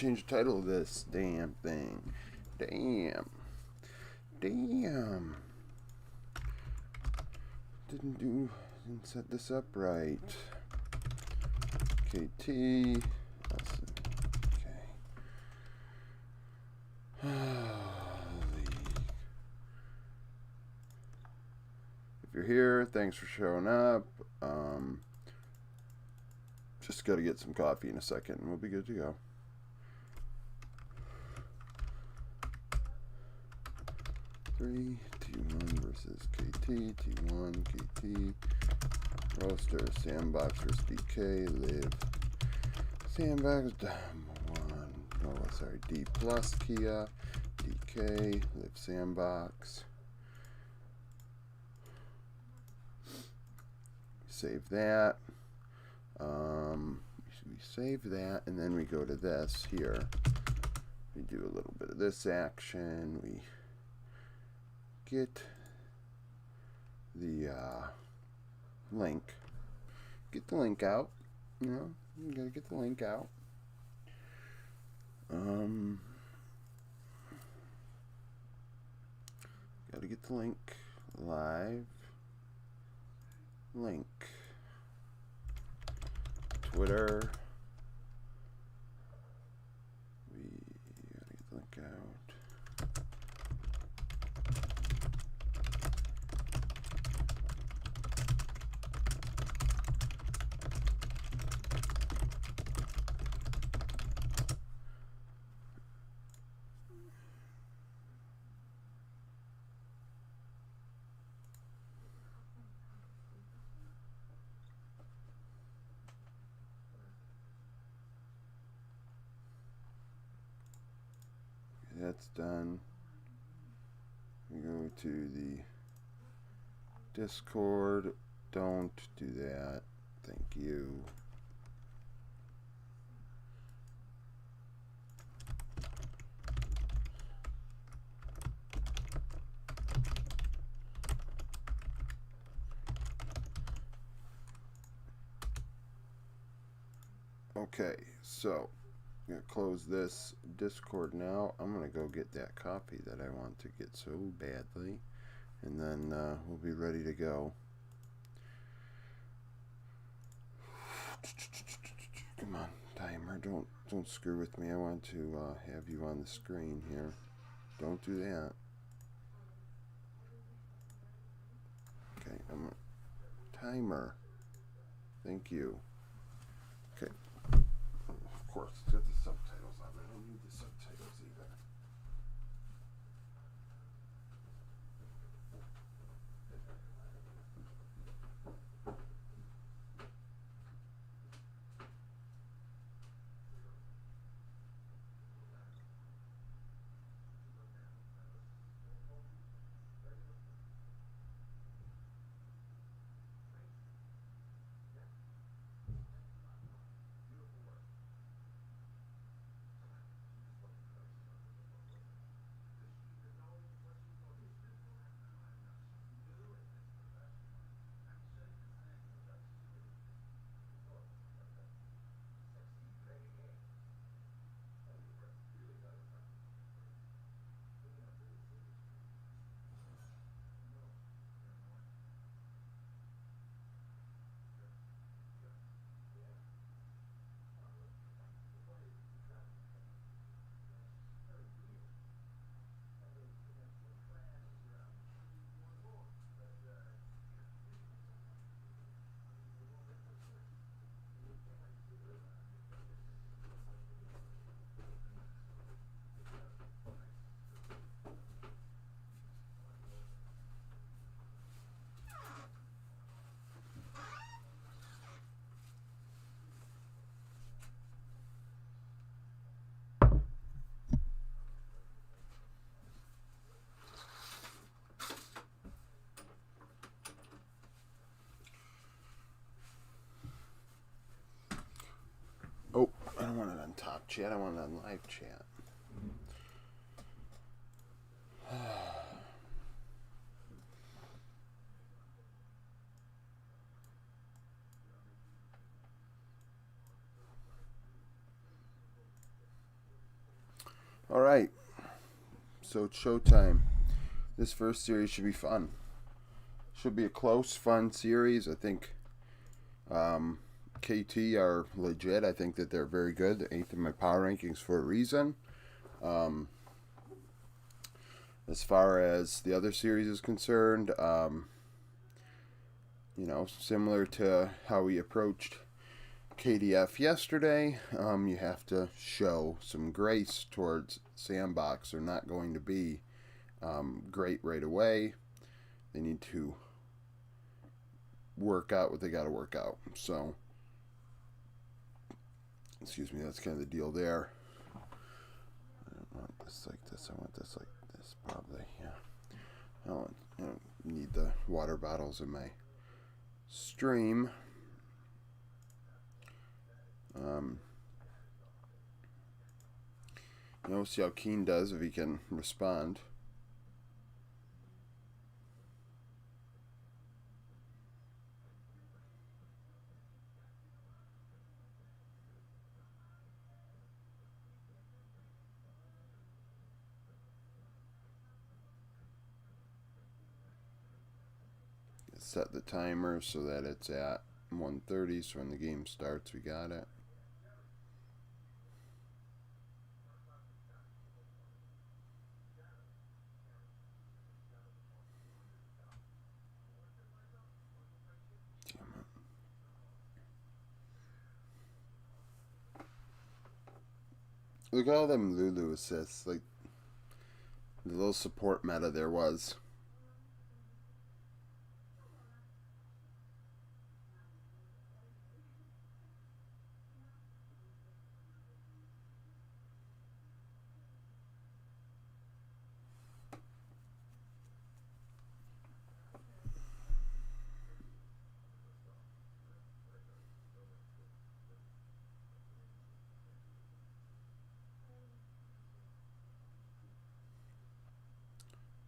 change the title of this damn thing. Damn. Didn't set this up right. KT. If you're here, thanks for showing up. Just got to get some coffee in a second and we'll be good to go. T1 versus KT, T1, KT, Roaster, Sandbox versus DK, Live, Sandbox, D plus Kia, DK, Live Sandbox. Save that. We save that, and then we go to this here. We do a little bit of this action. We get the link. Get the link out. You know, you gotta get the link out. Gotta get the link live. Link. Twitter. We gotta get the link out. That's done. We go to the Discord. Don't do that. Thank you. Okay, so I'm going to close this Discord now. I'm going to go get that copy that I want to get so badly, and then we'll be ready to go. Come on, timer, don't screw with me. I want to have you on the screen here. Don't do that. Okay, timer. Thank you. Okay. Of course, it's got the subtitles on. I don't need the subtitles either. Oh, I don't want it on top chat. I want it on live chat. All right, so it's showtime. This first series should be fun. Should be a close, fun series. I think KT are legit. I think that they're very good. They're 8th in my power rankings for a reason. As far as the other series is concerned, similar to how we approached KDF yesterday, you have to show some grace towards Sandbox. They're not going to be great right away. They need to work out what they got to work out. So, excuse me, that's kind of the deal there. I don't want this like this. I want this like this, probably. Yeah. I don't need the water bottles in my stream. We'll see how Keen does if he can respond. Set the timer so that it's at 1:30, so when the game starts, we got it. Look at all them Lulu assists. Like, the little support meta there was.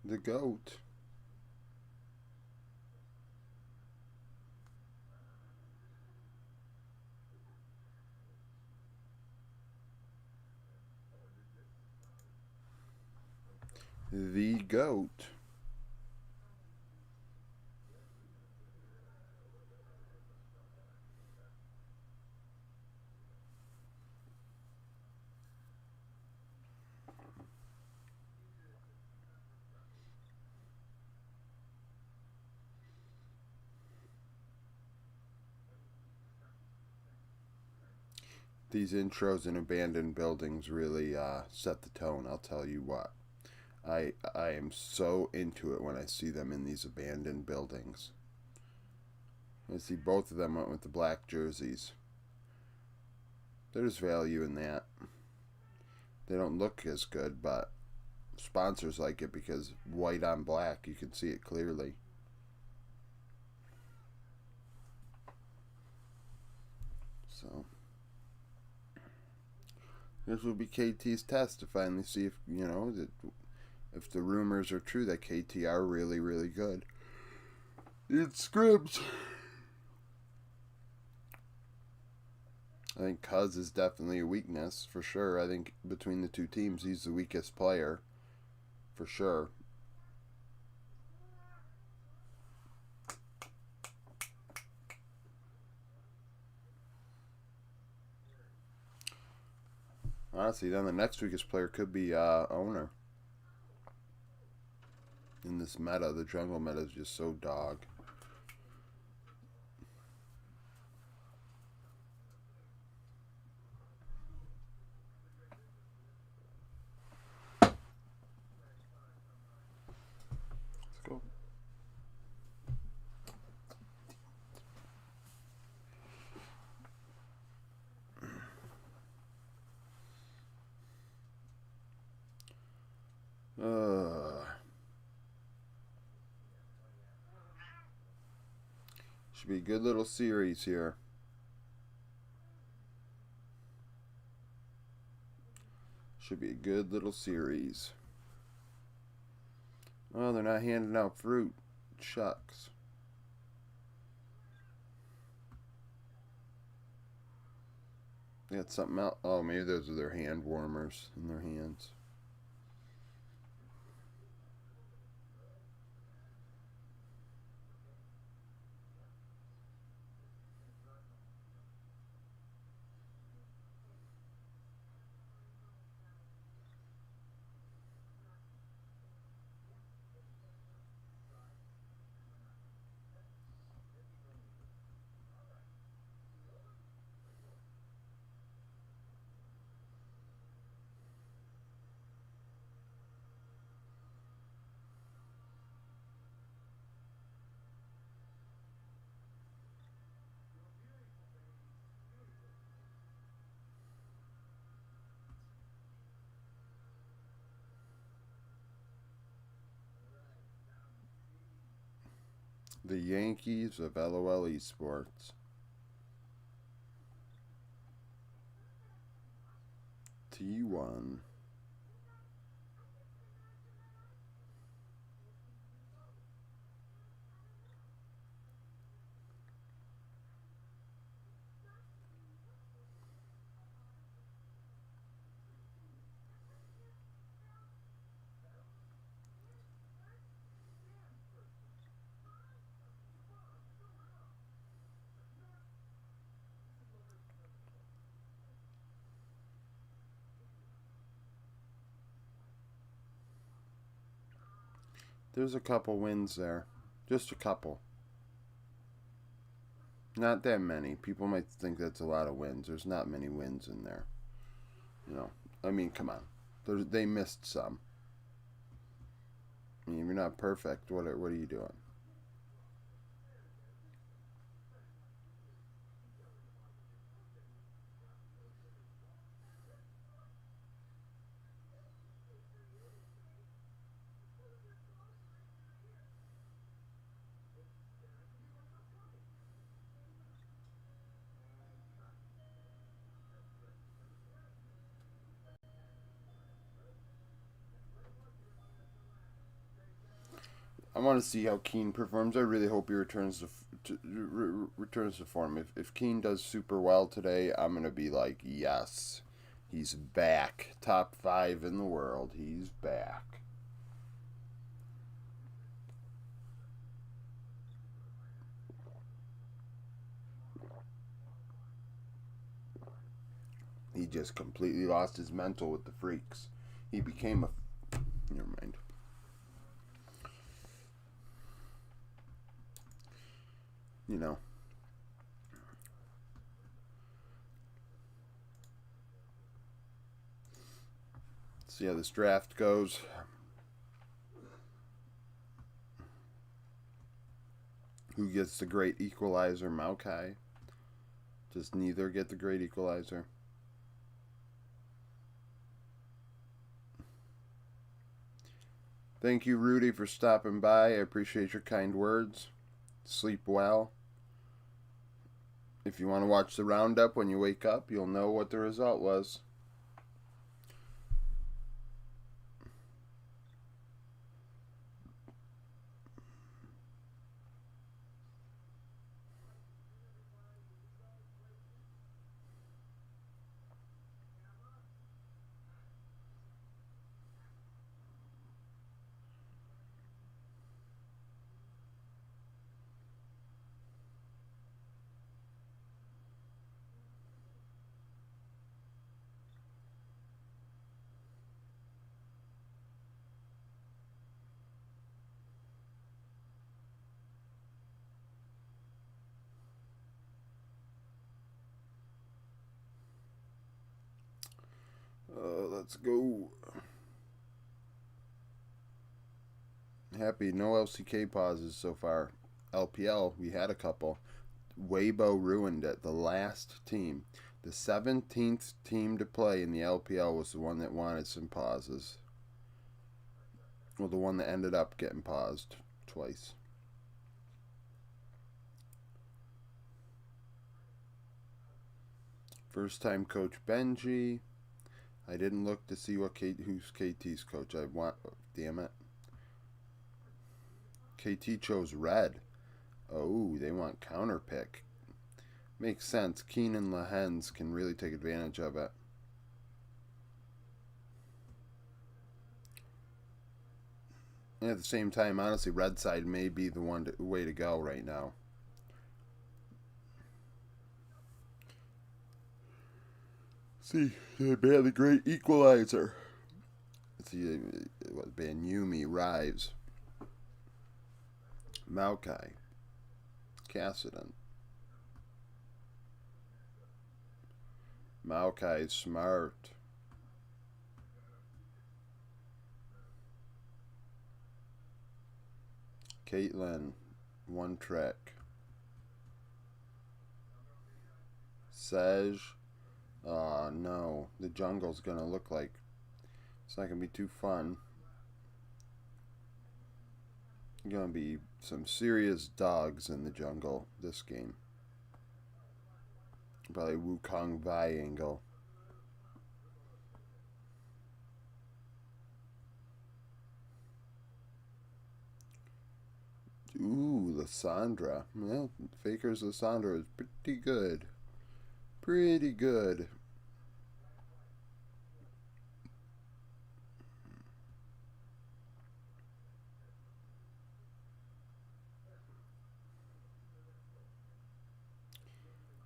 The GOAT. The GOAT. These intros in abandoned buildings really set the tone, I'll tell you what. I am so into it when I see them in these abandoned buildings. I see both of them went with the black jerseys. There's value in that. They don't look as good, but sponsors like it because white on black, you can see it clearly. So this will be KT's test to finally see if, if the rumors are true that KT are really, really good. It's scripts. I think Cuz is definitely a weakness, for sure. I think between the two teams, he's the weakest player, for sure. Honestly, then the next weakest player could be Owner. In this meta, the jungle meta is just so dog. Let's go. Should be a good little series here. Should be a good little series. Oh, they're not handing out fruit. Shucks. They got something else. Oh, maybe those are their hand warmers in their hands. The Yankees of LOL Esports. T1. There's a couple wins there. Just a couple. Not that many. People might think that's a lot of wins. There's not many wins in there. You know, I mean, come on. They missed some. I mean, if you're not perfect, what are you doing? I want to see how Keane performs. I really hope he returns returns to form. If Keane does super well today, I'm gonna be like, yes, he's back. Top 5 in the world. He's back. He just completely lost his mental with the freaks. He became a. Never mind. You know. See how this draft goes. Who gets the great equalizer? Maokai. Does neither get the great equalizer? Thank you, Rudy, for stopping by. I appreciate your kind words. Sleep well. If you want to watch the roundup when you wake up, you'll know what the result was. Let's go. Happy, no LCK pauses so far. LPL, we had a couple. Weibo ruined it. The last team. The 17th team to play in the LPL was the one that wanted some pauses. Well, the one that ended up getting paused twice. First time coach Benji. I didn't look to see who's KT's coach. Damn it. KT chose red. Oh, they want counter pick. Makes sense. Keen and Lahens can really take advantage of it. And at the same time, honestly, red side may be the way to go right now. See, they ban the great equalizer. See, what ban Yumi, Rives, Maokai, Cassidon. Maokai is smart. Caitlyn, one trick. Sej. Oh no, the jungle's gonna look like it's not gonna be too fun. Gonna be some serious dogs in the jungle this game. Probably Wukong Vi angle. Ooh, Lysandra. Well, Faker's Lysandra is pretty good. Pretty good.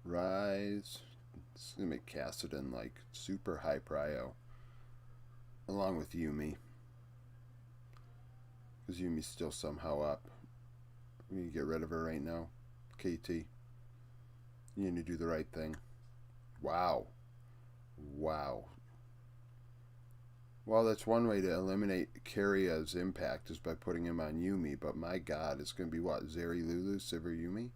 Rise. It's gonna make Kassadin like super high prio. Along with Yuumi. Because Yumi's still somehow up. We can get rid of her right now. KT. You need to do the right thing. Wow. Wow. Well, that's one way to eliminate Karia's impact is by putting him on Yuumi, but my god, it's going to be what? Zeri Lulu, Sivir Yuumi?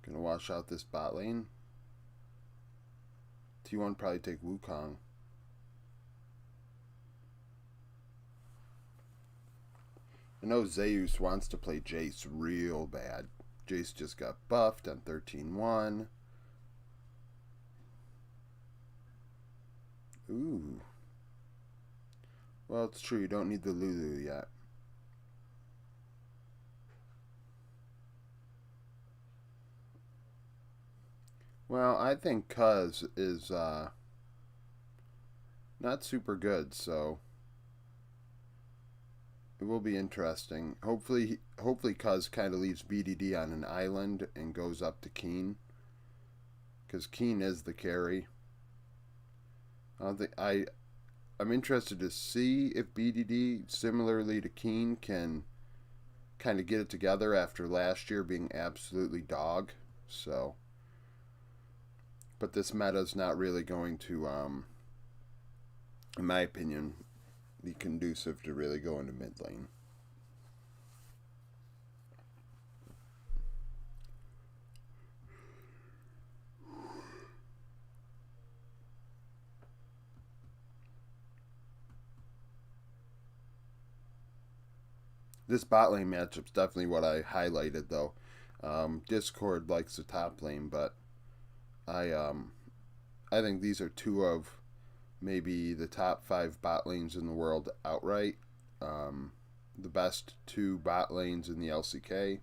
Gonna wash out this bot lane. T1 probably take Wukong. I know Zeus wants to play Jace real bad. Jace just got buffed on 13-1. Ooh. Well, it's true. You don't need the Lulu yet. Well, I think Cuz is not super good, so it will be interesting. Hopefully Cuz kind of leaves BDD on an island and goes up to Keen, because Keen is the carry. I'm interested to see if BDD, similarly to Keen, can kind of get it together after last year being absolutely dog. So, but this meta is not really going to, in my opinion, be conducive to really go into mid lane. This bot lane matchup's definitely what I highlighted, though. Discord likes the top lane, but I think these are two of maybe the top 5 bot lanes in the world outright. The best 2 bot lanes in the LCK.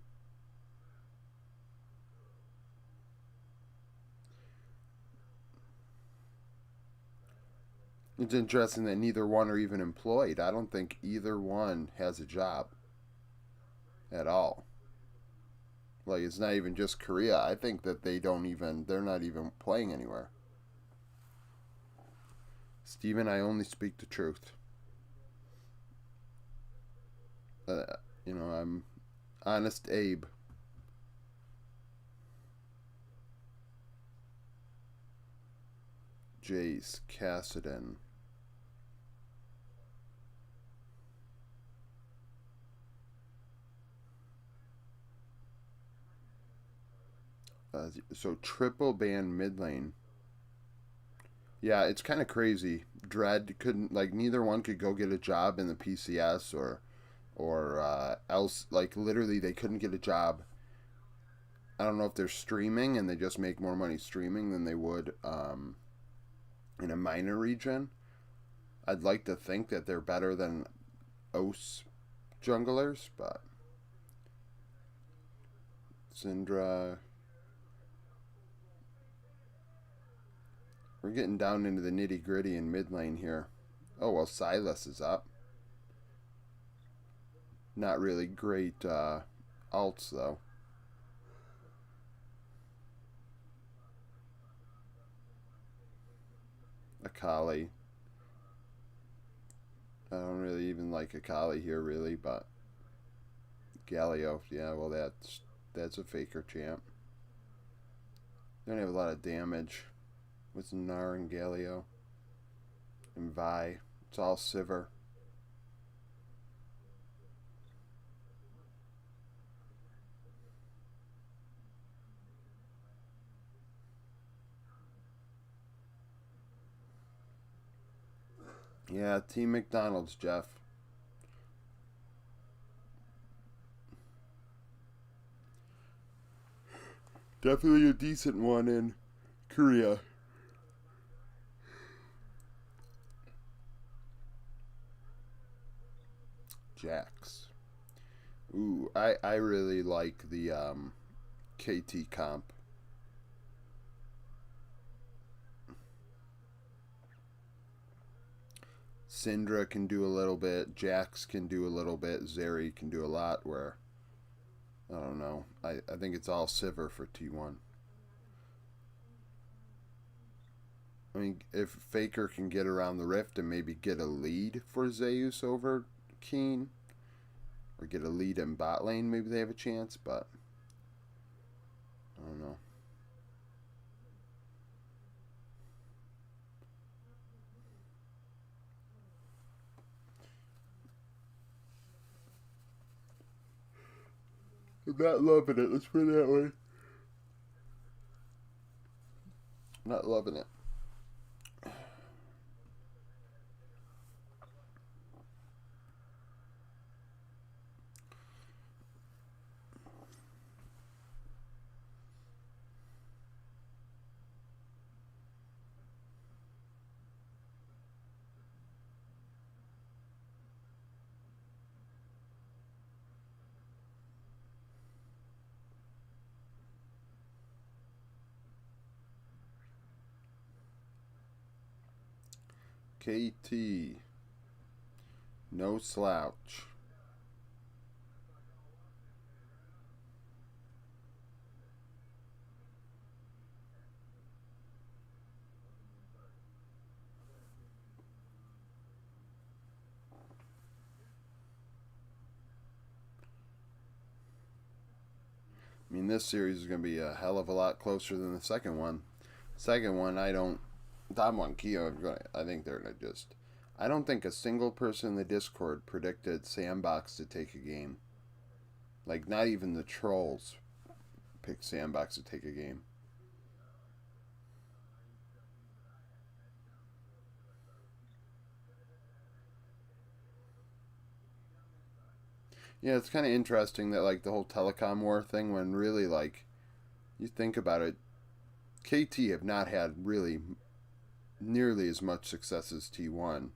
It's interesting that neither one are even employed. I don't think either one has a job at all. Like, it's not even just Korea. I think that they're not even playing anywhere. Steven, I only speak the truth. I'm honest Abe. Jace, Kassadin. So triple ban mid lane. Yeah, it's kind of crazy. Dread couldn't, like, neither one could go get a job in the PCS or else, like, literally they couldn't get a job. I don't know if they're streaming and they just make more money streaming than they would in a minor region. I'd like to think that they're better than OS junglers, but Syndra. We're getting down into the nitty gritty in mid lane here. Oh, well, Silas is up. Not really great alts, though. Akali. I don't really even like Akali here, really, but Galio, yeah, well, that's a faker champ. Don't have a lot of damage with Nar and Galio and Vi. It's all Sivir. Yeah, Team McDonald's, Jeff. Definitely a decent one in Korea. Jax. Ooh, I really like the KT comp. Syndra can do a little bit, Jax can do a little bit, Zeri can do a lot, where, I don't know, I think it's all Sivir for T1. I mean, if Faker can get around the rift and maybe get a lead for Zeus over Keen, or get a lead in bot lane, maybe they have a chance, but I don't know. I'm not loving it, let's put it that way. Not loving it. KT. No slouch. I mean, this series is going to be a hell of a lot closer than the second one. Second one, I don't. That one, Keo, I think they're going to just. I don't think a single person in the Discord predicted Sandbox to take a game. Like, not even the trolls picked Sandbox to take a game. Yeah, it's kind of interesting that, like, the whole telecom war thing, when really, like, you think about it, KT have not had really nearly as much success as T1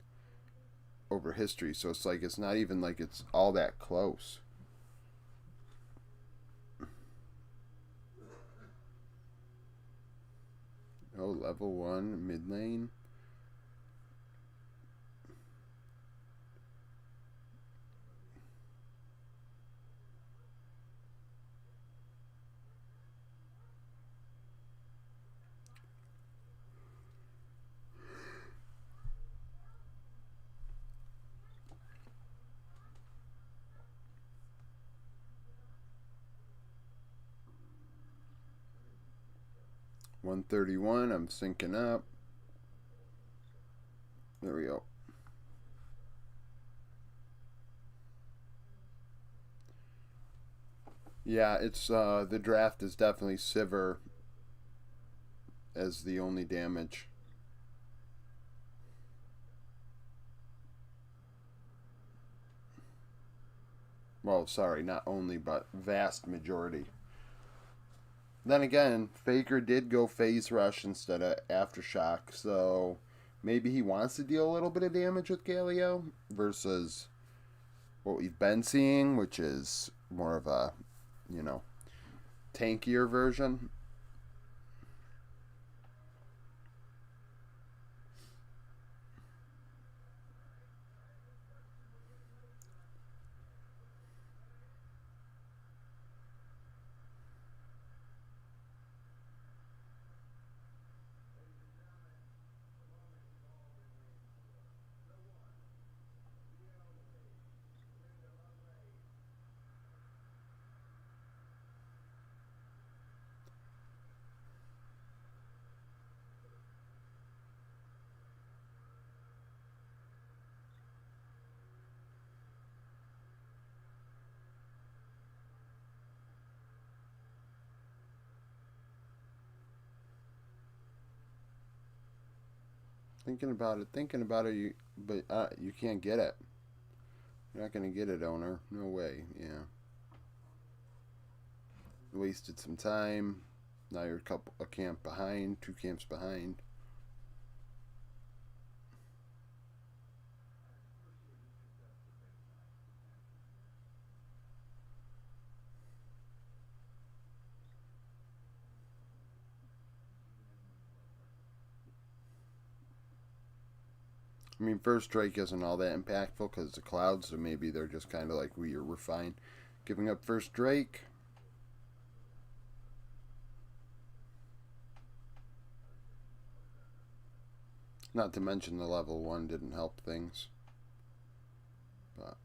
over history, so it's like it's not even like it's all that close. Oh, level 1 mid lane. $131. I'm syncing up. There we go. Yeah, it's the draft is definitely Sivir as the only damage. Well, sorry, not only, but vast majority. Then again, Faker did go phase rush instead of aftershock, so maybe he wants to deal a little bit of damage with Galio versus what we've been seeing, which is more of a, you know, tankier version. thinking about it, but you can't get it. You're not going to get it, owner. No way. Yeah. Wasted some time. Now you're a camp behind, 2 camps behind. I mean, first strike isn't all that impactful because the clouds, so maybe they're just kind of like, we're fine giving up first strike. Not to mention the level 1 didn't help things. But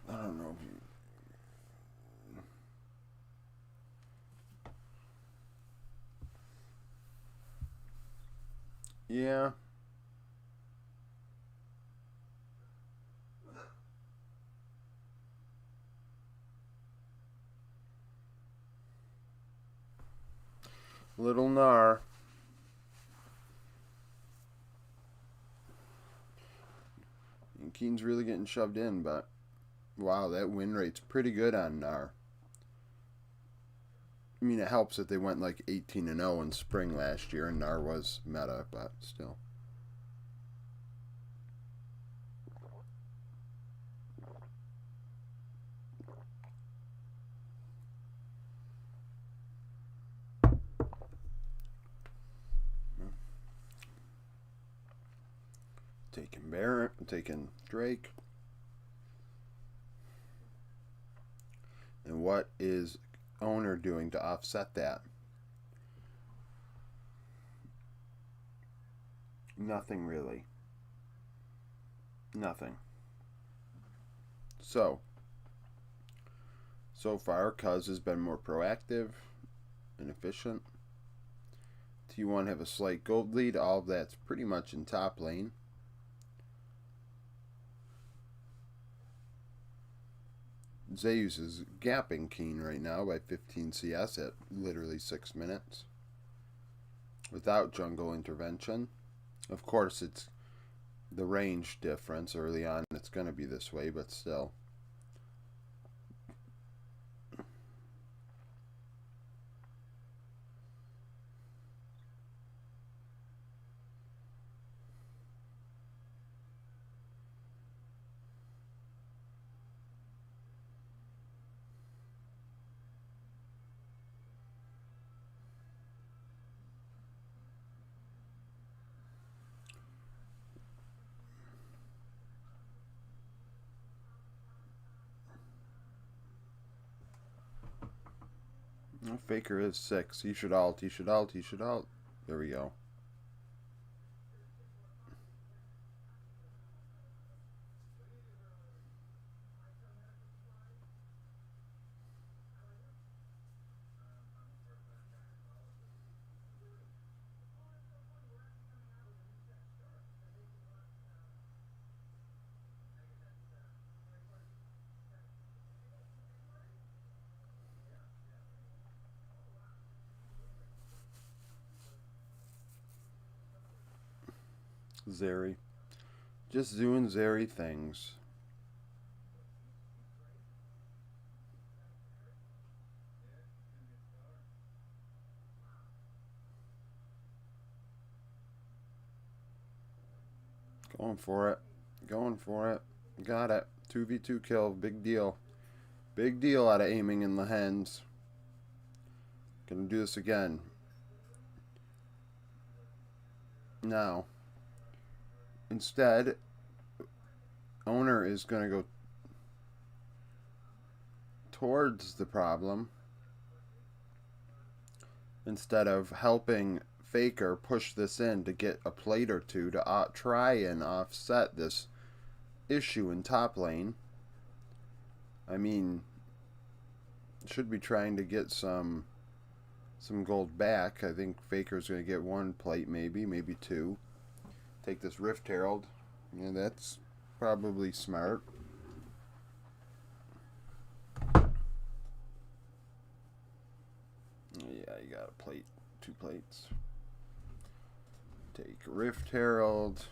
I don't know. Yeah. Little Nar. And Keen's really getting shoved in, but wow, that win rate's pretty good on Nar. I mean, it helps that they went like 18-0 in spring last year, and Nar was meta, but still. Taking Barrett, taking Drake. And what is owner doing to offset that? Nothing really. Nothing. So far, Cuz has been more proactive and efficient. T1 have a slight gold lead. All of that's pretty much in top lane. Zeus is gapping Keen right now by 15 CS at literally 6 minutes without jungle intervention. Of course, it's the range difference early on. It's going to be this way, but still. Oh, Faker is 6. He should ult. He should ult. He should ult. There we go. Zeri. Just doing Zeri things. Going for it. Going for it. Got it. 2v2 kill. Big deal. Big deal out of aiming in the hens. Gonna do this again. Now. instead, owner is going to go towards the problem instead of helping Faker push this in to get a plate or two to try and offset this issue in top lane. I mean, should be trying to get some gold back. I think Faker's going to get one plate, maybe two. Take this Rift Herald. Yeah, that's probably smart. Yeah, you got a plate, 2 plates. Take Rift Herald.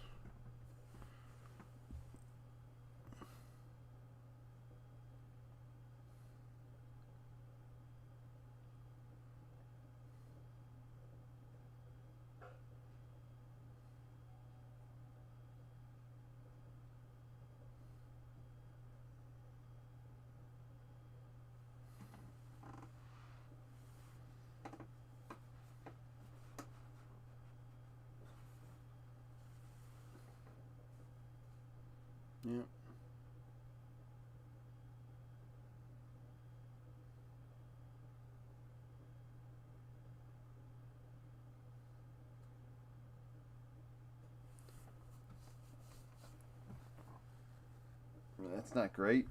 Yeah. That's not great.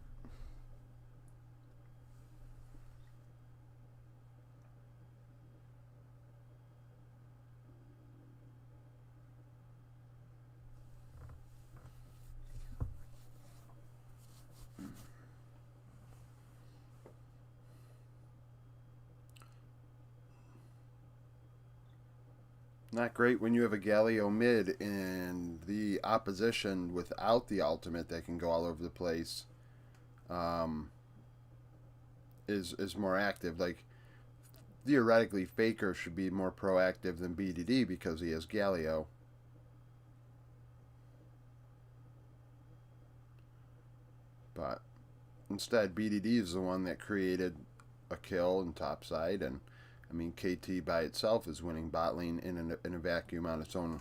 Not great when you have a Galio mid and the opposition without the ultimate that can go all over the place is more active. Like, theoretically, Faker should be more proactive than BDD because he has Galio. But instead, BDD is the one that created a kill in topside, and I mean, KT by itself is winning bot lane in a vacuum on its own.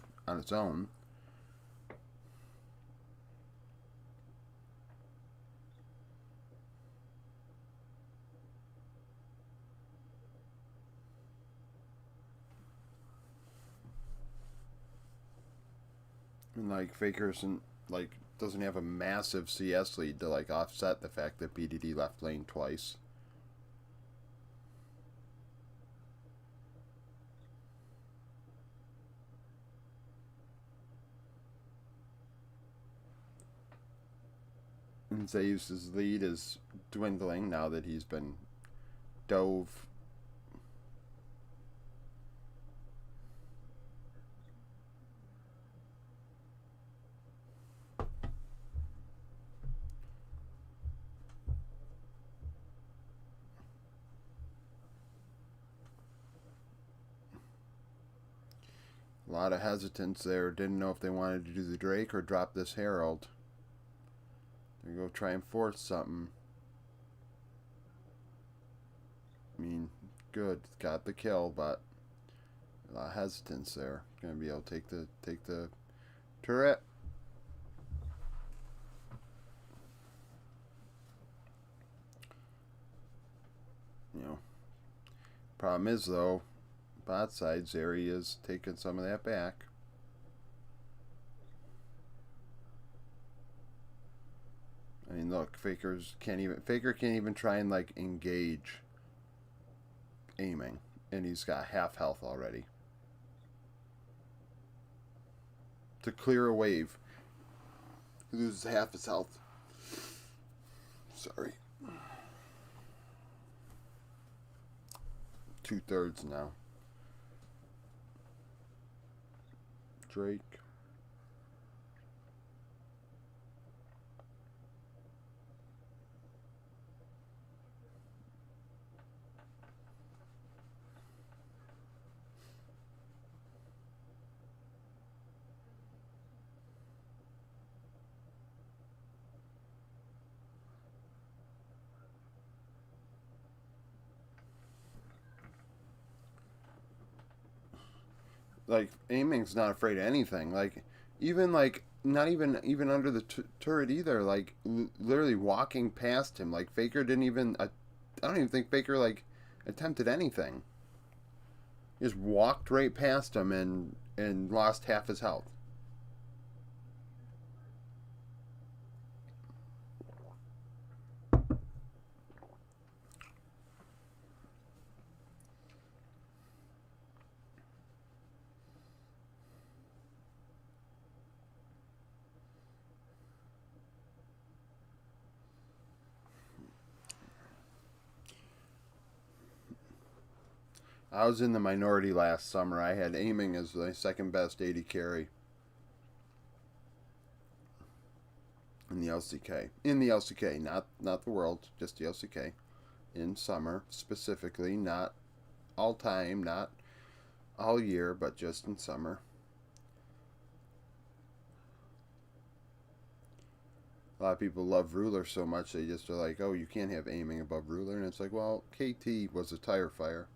And like Faker's doesn't have a massive CS lead to like offset the fact that BDD left lane twice. And Zeus' lead is dwindling now that he's been dove. A lot of hesitance there. Didn't know if they wanted to do the Drake or drop this Herald. They're going to try and force something. I mean, good. Got the kill, but a lot of hesitance there. Going to be able to take the turret. You know, problem is though, bot side Zeri is taking some of that back. I mean, look, Faker can't even try and like engage aiming, and he's got half health already. To clear a wave, he loses half his health. Sorry. 2/3 now. Drake. Like, aiming's not afraid of anything. Like, even like not even under the turret either. Like literally walking past him. Like Faker didn't even. I don't even think Faker like attempted anything. He just walked right past him and lost half his health. I was in the minority last summer. I had aiming as my second best AD carry in the LCK. In the LCK, not the world, just the LCK. In summer specifically, not all time, not all year, but just in summer. A lot of people love Ruler so much they just are like, oh, you can't have aiming above Ruler, and it's like, well, KT was a tire fire.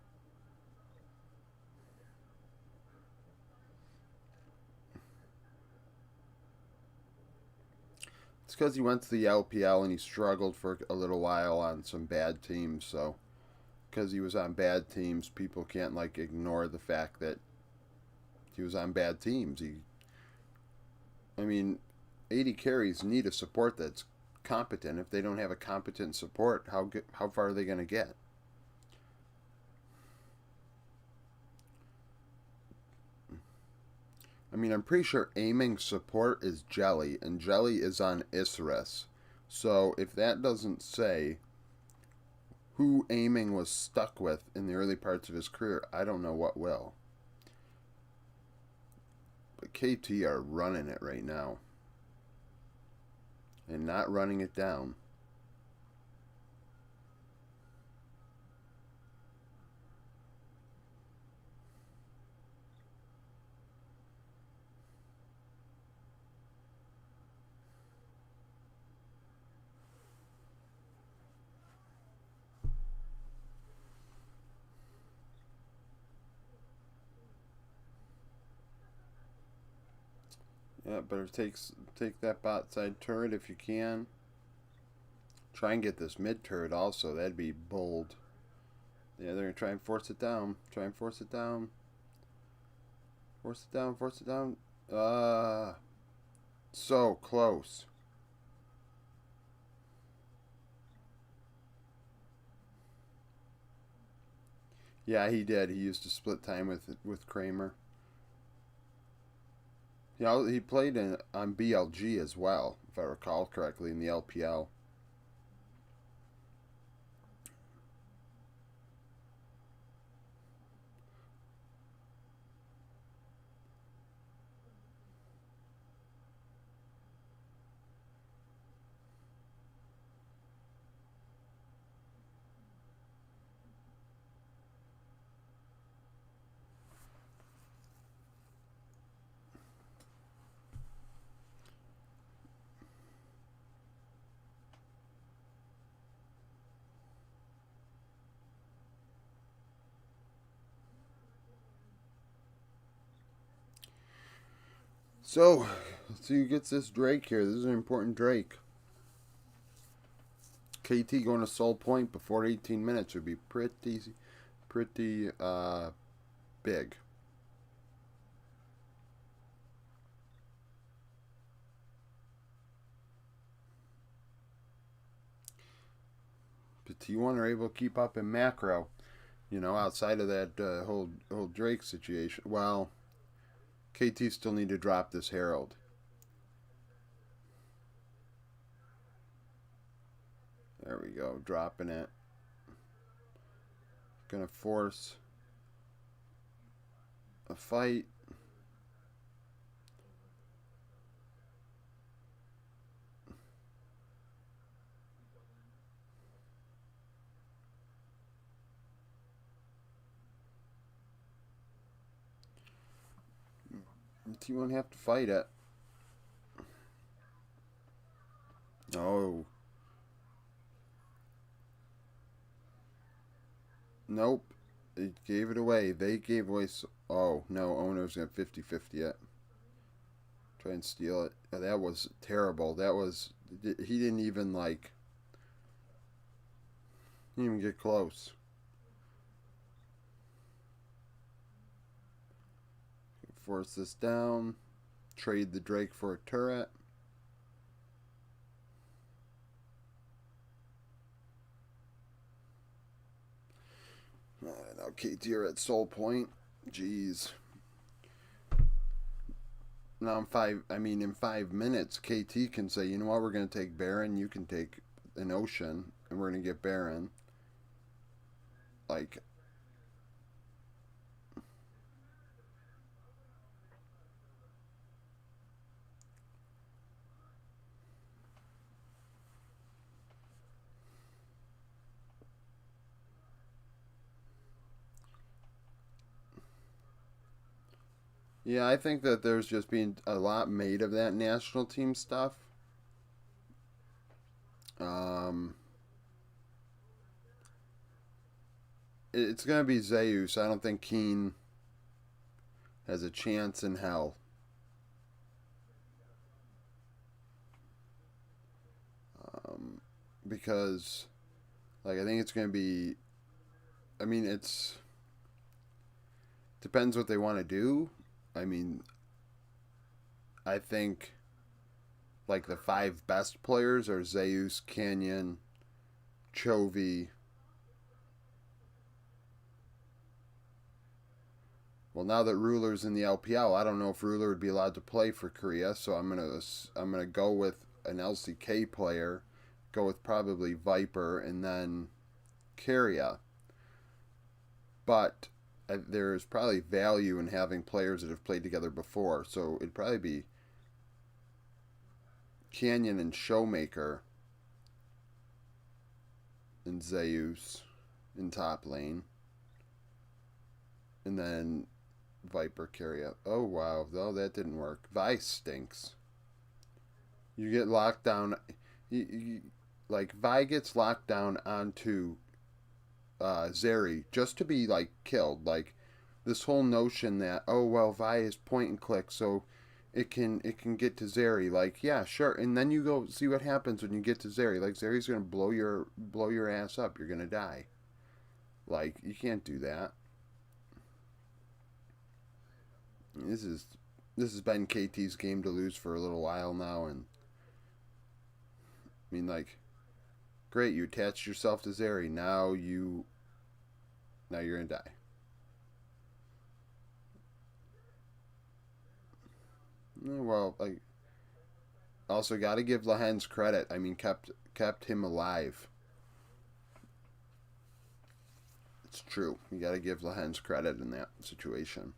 It's because he went to the LPL and he struggled for a little while on some bad teams. So, because he was on bad teams, people can't like ignore the fact that he was on bad teams. I mean, AD carries need a support that's competent. If they don't have a competent support, how far are they going to get? I mean, I'm pretty sure aiming support is Jelly, and Jelly is on Isris. So if that doesn't say who aiming was stuck with in the early parts of his career, I don't know what will. But KT are running it right now. And not running it down. Yeah, better take that bot side turret if you can. Try and get this mid turret also. That'd be bold. Yeah, they're gonna try and force it down. Try and force it down. Force it down. Force it down. So close. Yeah, he did. He used to split time with Kramer. He played on BLG as well, if I recall correctly, in the LPL. So, let's see who gets this Drake here. This is an important Drake. KT going to Soul Point before 18 minutes would be pretty big. But T1 are able to keep up in macro, outside of that whole Drake situation. Well, KT still need to drop this Herald. There we go, dropping it. Gonna force a fight. T1 have to fight it. Oh. Nope. They gave it away. They gave away. Oh, no. Owner's got 50-50 it. Try and steal it. Oh, that was terrible. That was... He didn't even, like... He didn't even get close. Force this down. Trade the Drake for a turret. Now KT are at soul point. Jeez. Now in 5 minutes, KT can say, you know what, we're going to take Baron, you can take an Ocean, and we're going to get Baron. Like, yeah, I think that there's just been a lot made of that national team stuff. It's going to be Zeus. I don't think Keen has a chance in hell. Because, like, I think it's going to be... I mean, it's... Depends what they want to do. I mean, I think, like, the 5 best players are Zeus, Canyon, Chovy. Well, now that Ruler's in the LPL, I don't know if Ruler would be allowed to play for Korea, so I'm gonna go with an LCK player, go with probably Viper, and then Korea. But there's probably value in having players that have played together before, so it'd probably be Canyon and Showmaker and Zeus in top lane. And then Viper carry up. Oh, wow. Oh, that didn't work. Vi stinks. You get locked down. Like, Vi gets locked down onto Zeri just to be, like, killed. Like, this whole notion that, oh, well, Vi is point and click, so it can get to Zeri. Like, yeah, sure. And then you go see what happens when you get to Zeri. Like, Zeri's going to blow your ass up. You're going to die. Like, you can't do that. This has been KT's game to lose for a little while now, and I mean, like, great, you attached yourself to Zeri. Now you're gonna die. Well, like, also got to give Lahen's credit. I mean, kept him alive. It's true. You got to give Lahen's credit in that situation.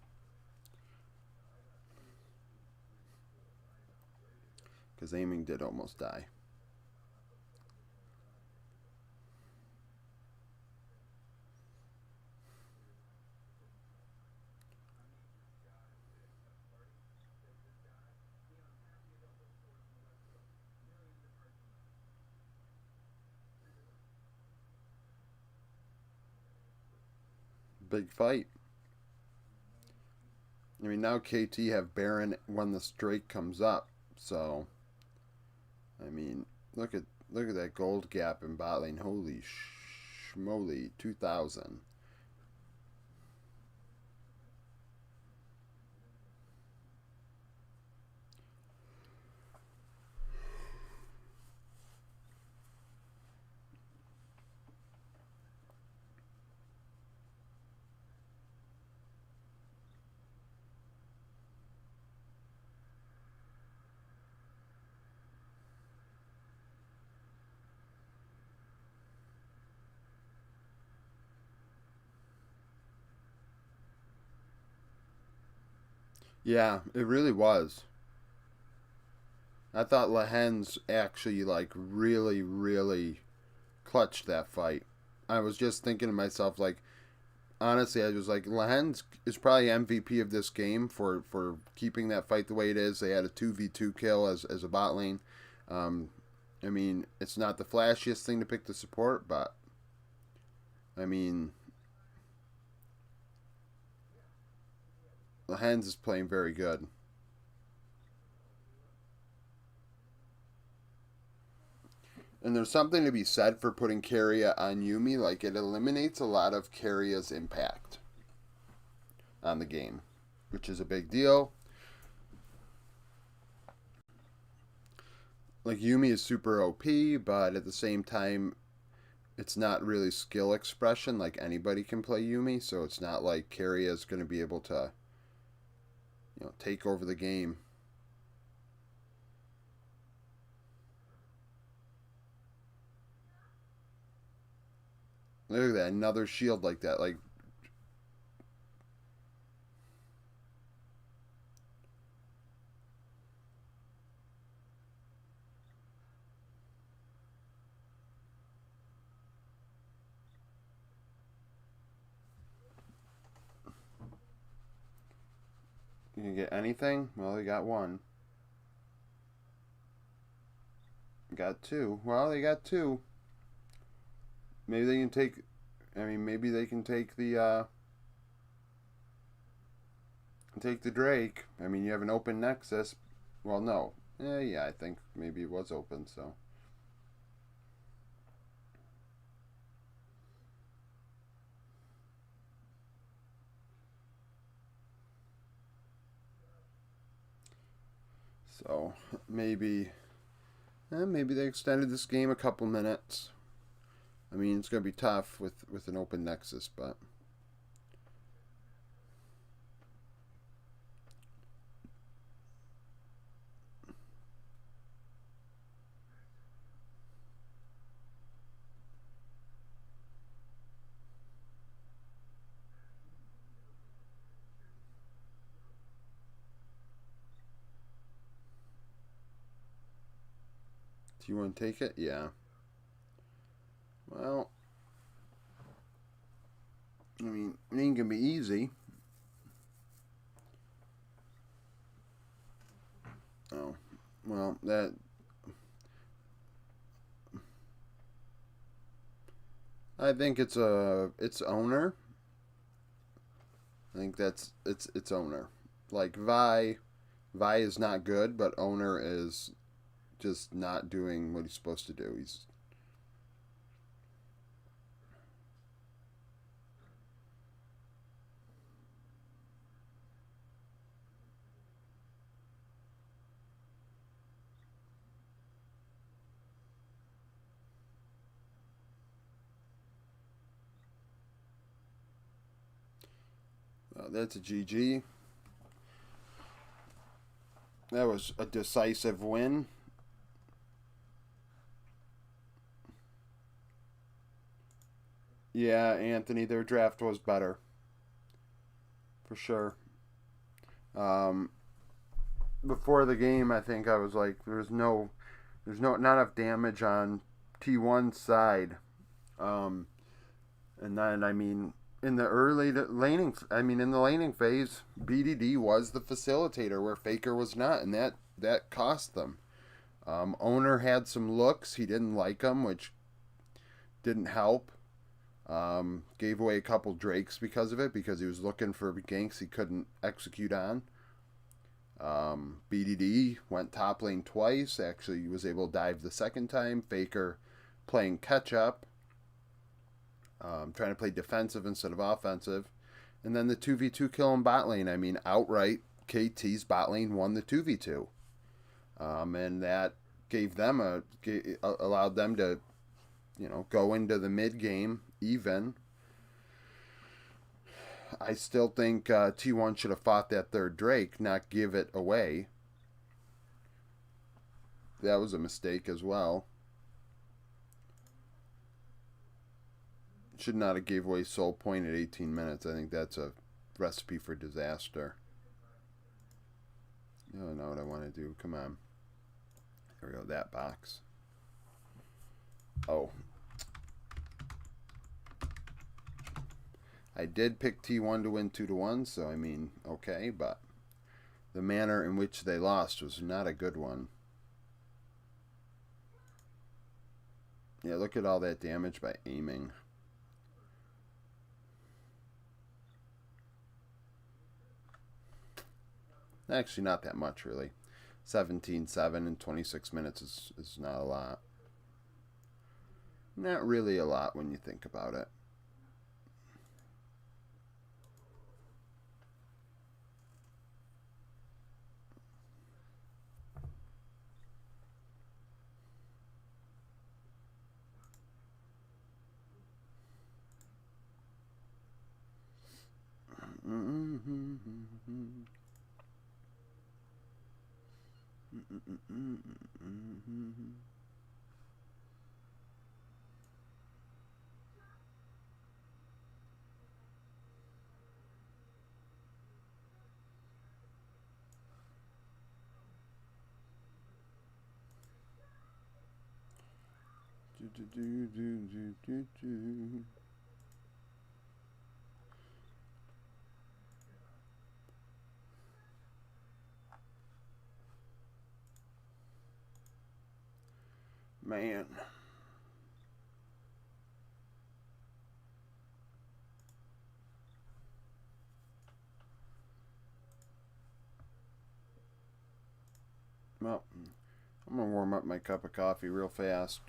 Because Aiming did almost die. Big fight. I mean, now KT have Baron when the Drake comes up. So, I mean, look at that gold gap in bot lane. Holy schmoly, 2,000. Yeah, it really was. I thought Lahen's actually, like, really, really clutched that fight. I was just thinking to myself, like, honestly, I was like, Lahen's is probably MVP of this game for keeping that fight the way it is. They had a 2v2 kill as a bot lane. I mean, it's not the flashiest thing to pick the support, but I mean, Lahen's is playing very good. And there's something to be said for putting Keria on Yuumi. Like, it eliminates a lot of Keria's impact on the game, which is a big deal. Like, Yuumi is super OP, but at the same time, it's not really skill expression. Like, anybody can play Yuumi, so it's not like Keria is going to be able to, take over the game. Look at that, another shield like that. Like, you can get anything? Well, they got one. Got two. Well, they got two. Maybe they can take. I mean, maybe they can take the Drake. I mean, you have an open Nexus. Well, no. Yeah, I think maybe it was open. So maybe they extended this game a couple minutes. I mean, it's going to be tough with an open Nexus, but do you want to take it? Yeah. Well, I mean, it ain't going to be easy. Oh, well, I think it's owner. I think that's its owner. Like Vi is not good, but owner is just not doing what he's supposed to do. That's a GG. That was a decisive win. Yeah, Anthony, their draft was better. For sure. Um, Before the game, I think I was like, not enough damage on T1's side. Um, and then, I mean, in the laning phase, BDD was the facilitator where Faker was not, and that cost them. Owner had some looks he didn't like them, which didn't help. Gave away a couple Drakes because of it, because he was looking for ganks he couldn't execute on. BDD went top lane twice. Actually, he was able to dive the second time. Faker playing catch up, trying to play defensive instead of offensive. And then the 2v2 kill in bot lane. I mean, outright, KT's bot lane won the 2v2. And that allowed them to, go into the mid game even. I still think T1 should have fought that third Drake, not give it away. That was a mistake as well. Should not have gave away Soul Point at 18 minutes. I think that's a recipe for disaster. I don't know what I want to do. Come on. Here we go. That box. Oh. I did pick T1 to win 2-1, so I mean, okay, but the manner in which they lost was not a good one. Yeah, look at all that damage by aiming. Actually, not that much, really. 17-7 in 26 minutes is not a lot. Not really a lot when you think about it. Man. Well, I'm going to warm up my cup of coffee real fast.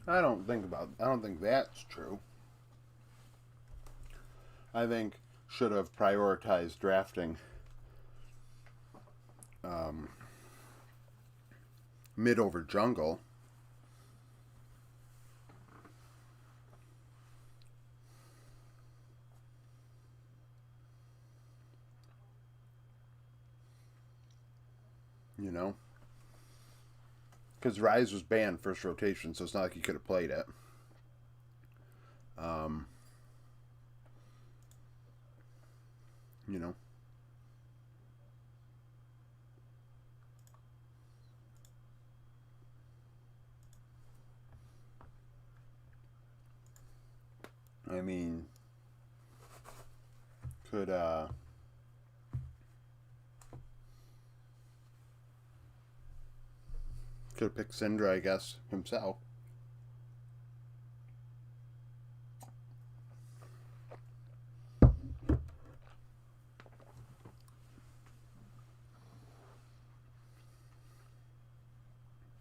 I don't think that's true. I think should have prioritized drafting mid over jungle. You know? Because Rise was banned first rotation, so it's not like he could have played it. You know? I mean, could have picked Syndra, I guess, himself.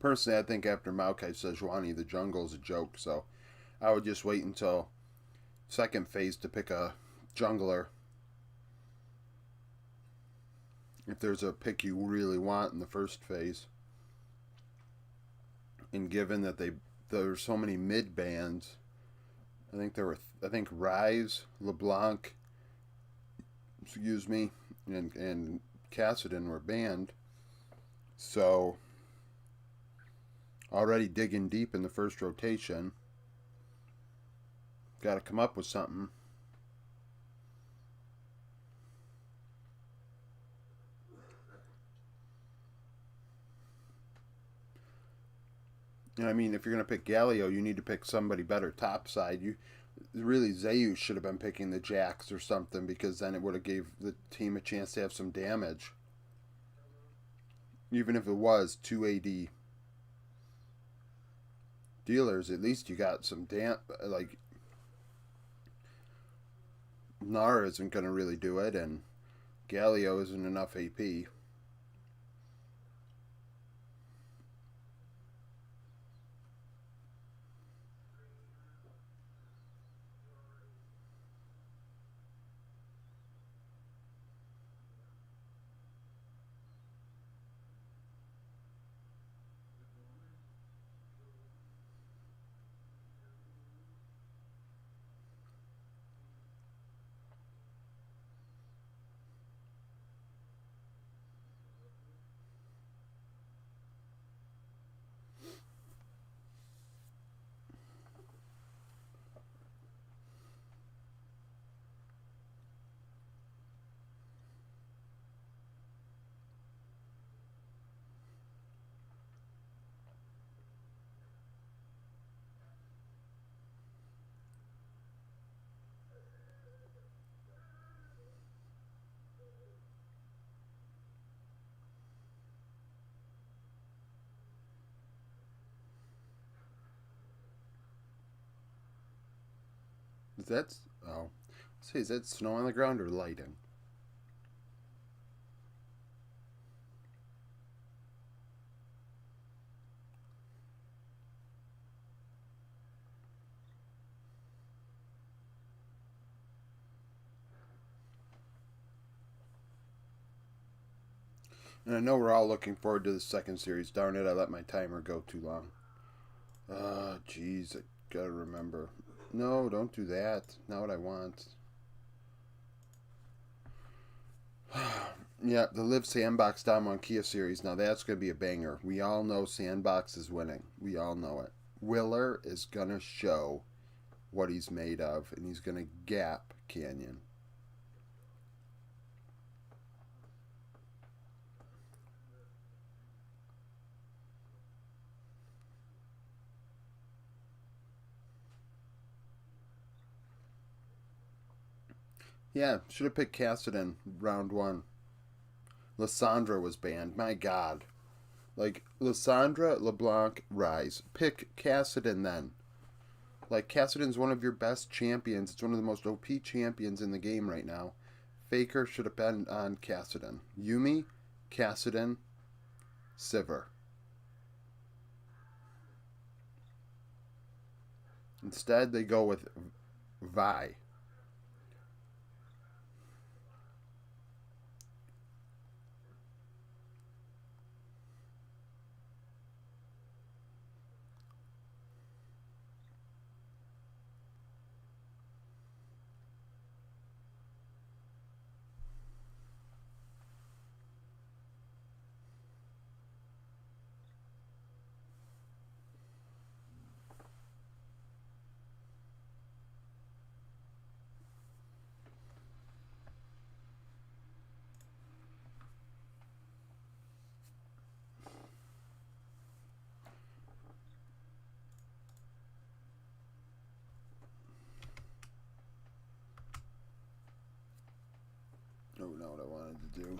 Personally, I think after Maokai Sejuani, the jungle is a joke, so I would just wait until second phase to pick a jungler. If there's a pick you really want in the first phase. And given that there's so many mid bans, I think Rise, LeBlanc, excuse me, and Kassadin were banned. So already digging deep in the first rotation. Got to come up with something. And I mean, if you're going to pick Galio, you need to pick somebody better topside. Really, Zeus should have been picking the Jax or something, because then it would have gave the team a chance to have some damage. Even if it was 2 AD dealers, at least you got some like Nara isn't going to really do it, and Galio isn't enough AP. Is that snow on the ground or lighting? And I know we're all looking forward to the second series. Darn it, I let my timer go too long. Jeez, I gotta remember. No, don't do that. Not what I want. Yeah, the Live Sandbox Down Kia series. Now that's going to be a banger. We all know Sandbox is winning. We all know it. Willer is going to show what he's made of, and he's going to gap Canyon. Yeah, should have picked Kassadin round one. Lissandra was banned. My God. Like, Lissandra, LeBlanc, Rise. Pick Kassadin then. Like, Kassadin's one of your best champions. It's one of the most OP champions in the game right now. Faker should have been on Kassadin. Yuumi, Kassadin, Sivir. Instead, they go with Vi. Oh, not what I wanted to do.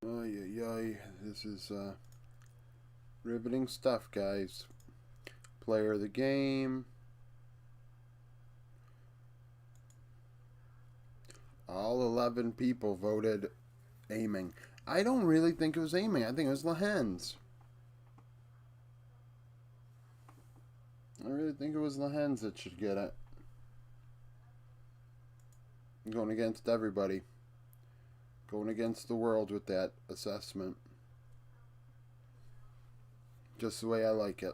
Ay, ay, ay. This is riveting stuff, guys. Player of the game. All 11 people voted aiming. I don't really think it was aiming. I think it was Lehens. I really think it was Lehens that should get it. I'm going against everybody. Going against the world with that assessment. Just the way I like it.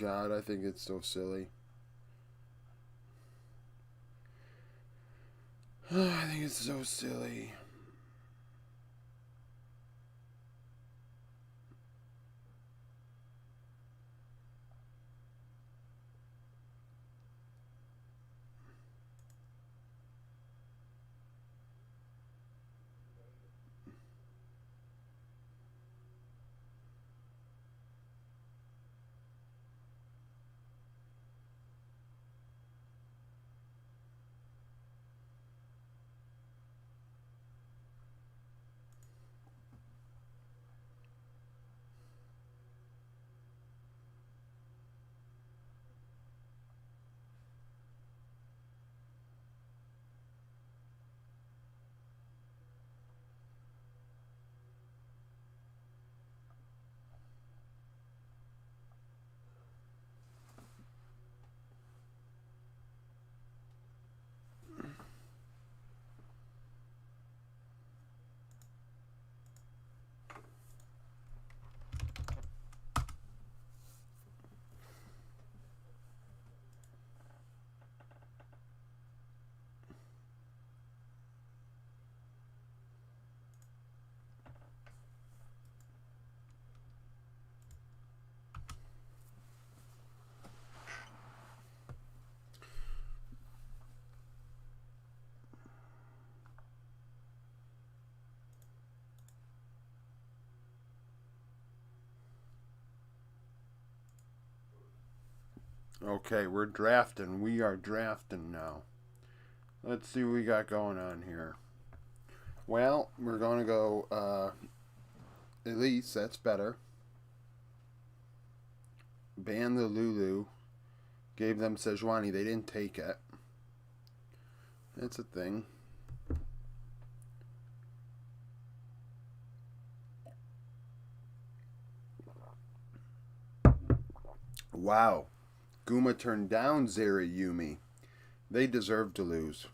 God, I think it's so silly. I think it's so silly. Okay, we're drafting. We are drafting now. Let's see what we got going on here. Well, we're going to go Elise. That's better. Ban the Lulu. Gave them Sejuani. They didn't take it. That's a thing. Wow. Guma turned down Zeri Yumi. They deserve to lose.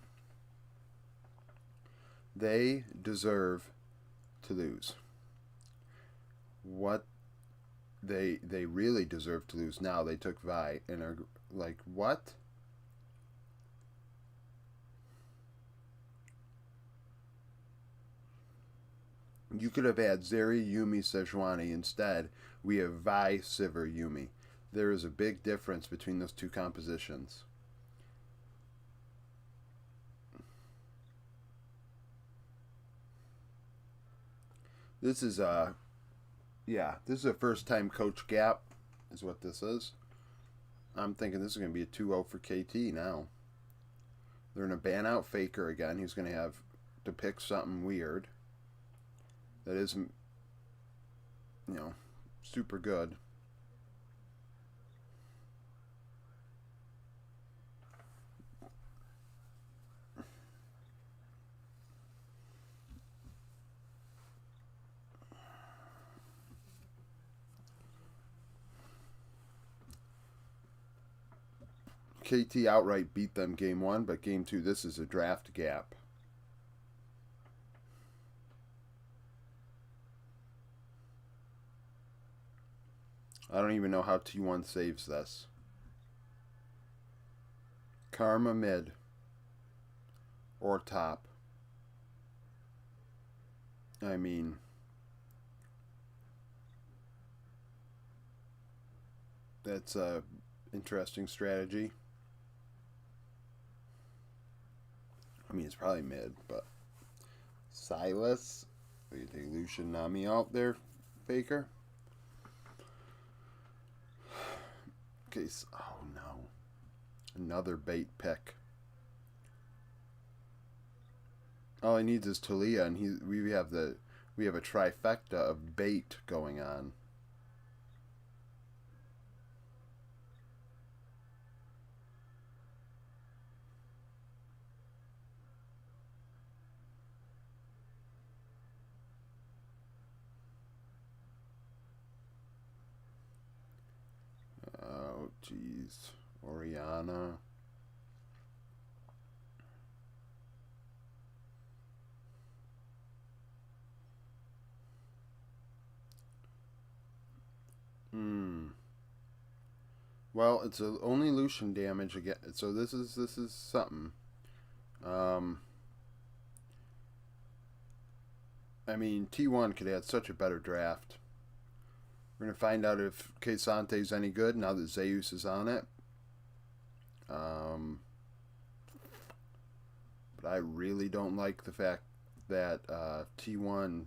They deserve to lose. What they really deserve to lose now. They took Vi and are like, what? You could have had Zeri, Yumi, Sejuani. Instead, we have Vi, Sivir, Yumi. There is a big difference between those two compositions. This is a this is a first time coach gap, is what this is. I'm thinking this is going to be a 2-0 for KT now. They're going to ban out Faker again. He's going to have to pick something weird. that isn't, you know, super good. KT outright beat them game 1, but game 2, this is a draft gap. I don't even know how T1 saves this. Karma mid. Or top. I mean, that's a interesting strategy. I mean, it's probably mid, but Silas, you take Lucian Nami out there, Faker. Okay, oh no, another bait pick. All he needs is Talia, and we have a trifecta of bait going on. Oh, jeez. Oriana. Well, it's only Lucian damage again, so this is something. I mean, T1 could have such a better draft. We're going to find out if Kaysante's any good now that Zeus is on it. But I really don't like the fact that T1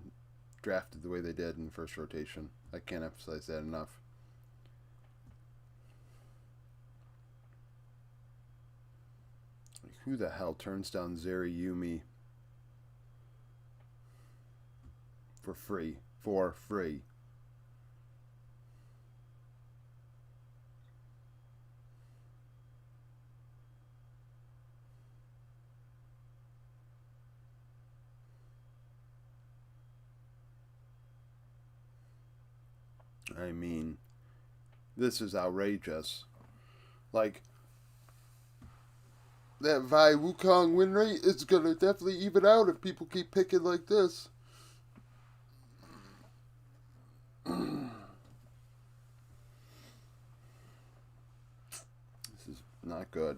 drafted the way they did in the first rotation. I can't emphasize that enough. Who the hell turns down Zeri Yumi for free? For free. I mean, this is outrageous. Like, that Vi Wukong win rate is going to definitely even out if people keep picking like this. This is not good.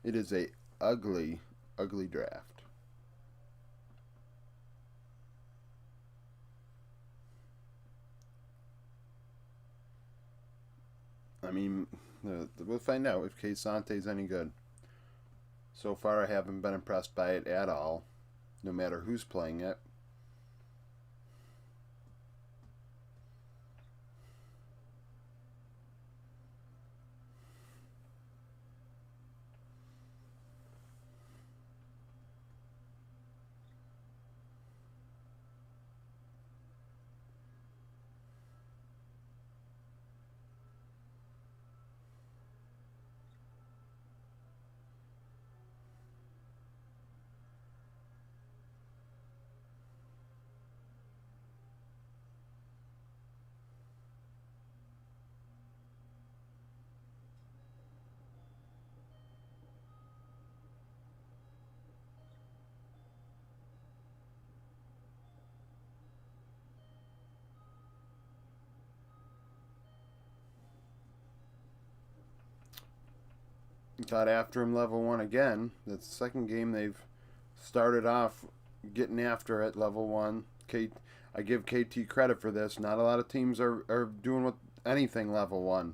It is a ugly, ugly draft. I mean, we'll find out if Kaysante's any good. So far, I haven't been impressed by it at all, no matter who's playing it. Got after him level 1 again. That's the second game they've started off getting after it level 1. I give KT credit for this. Not a lot of teams are doing with anything level 1.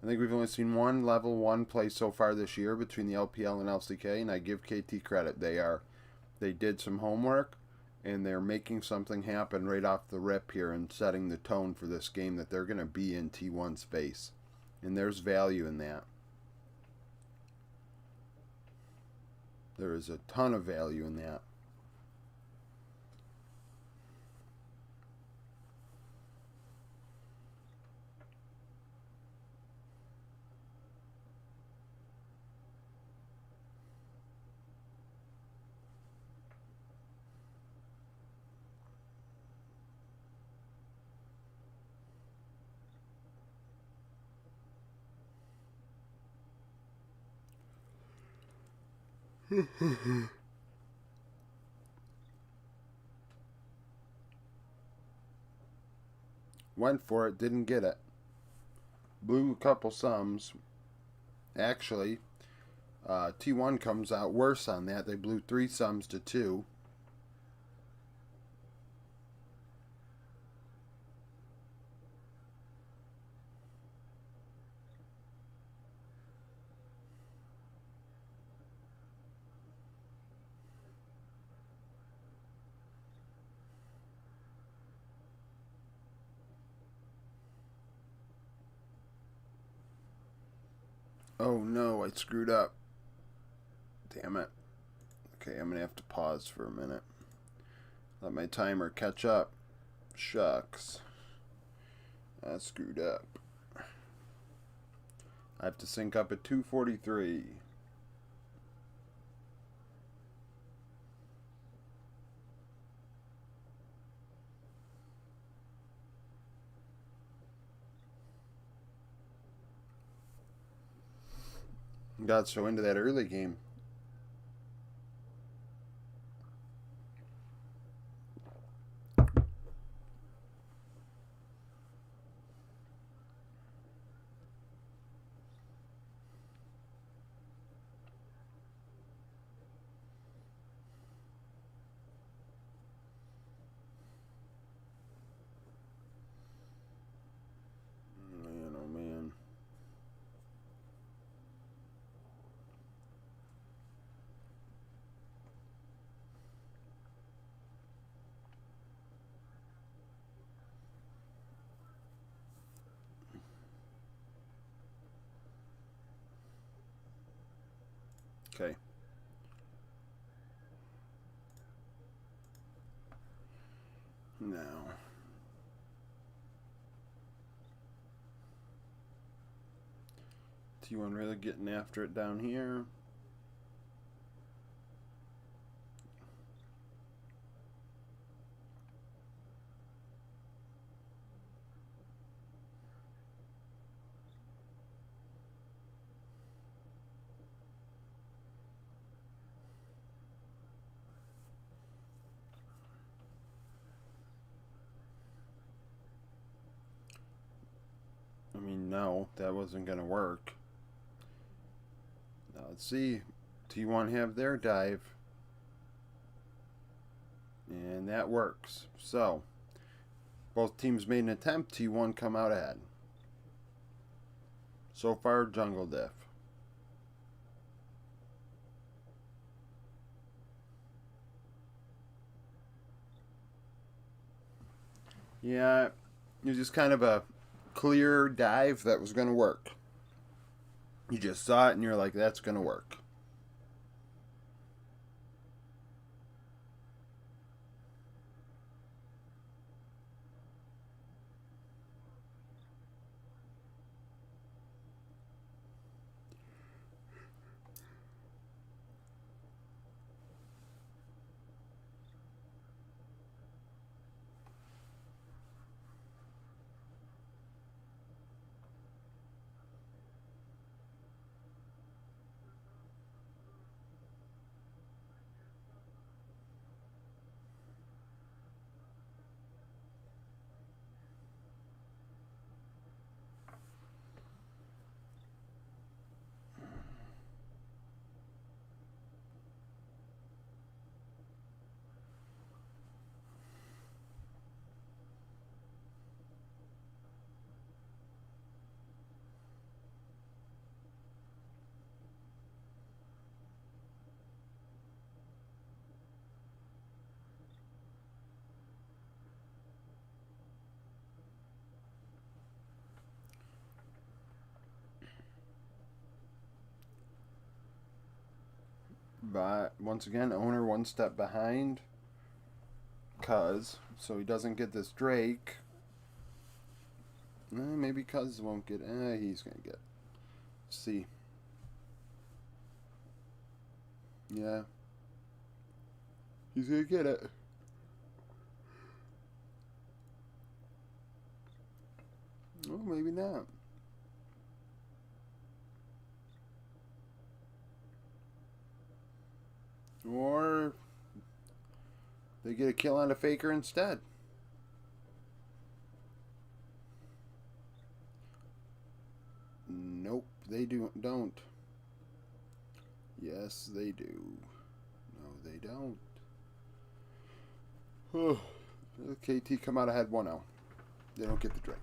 I think we've only seen one level 1 play so far this year between the LPL and LCK, and I give KT credit. They did some homework, and they're making something happen right off the rip here and setting the tone for this game that they're going to be in T1 space. And there's value in that. There is a ton of value in that. Went for it, didn't get it. Blew a couple sums. Actually, T1 comes out worse on that. They blew 3 sums to 2. Oh no, I screwed up. Damn it. Okay, I'm going to have to pause for a minute. Let my timer catch up. Shucks. I screwed up. I have to sync up at 2:43. Got so into that early game. Man, oh man. Okay. Now. T1 really getting after it down here. I mean, no, that wasn't going to work. Now let's see. T1 have their dive. And that works. So, both teams made an attempt. T1 come out ahead. So far, jungle diff. Yeah, it was just kind of a clear dive that was going to work. You just saw it and you're like, that's going to work. But once again, owner 1 step behind. So he doesn't get this Drake. Maybe Cuz won't get. He's gonna get. Let's see. Yeah. He's gonna get it. Oh, maybe not. Or they get a kill on a faker instead. Nope, they don't. Yes, they do. No, they don't. KT come out ahead 1-0. They don't get the Drake.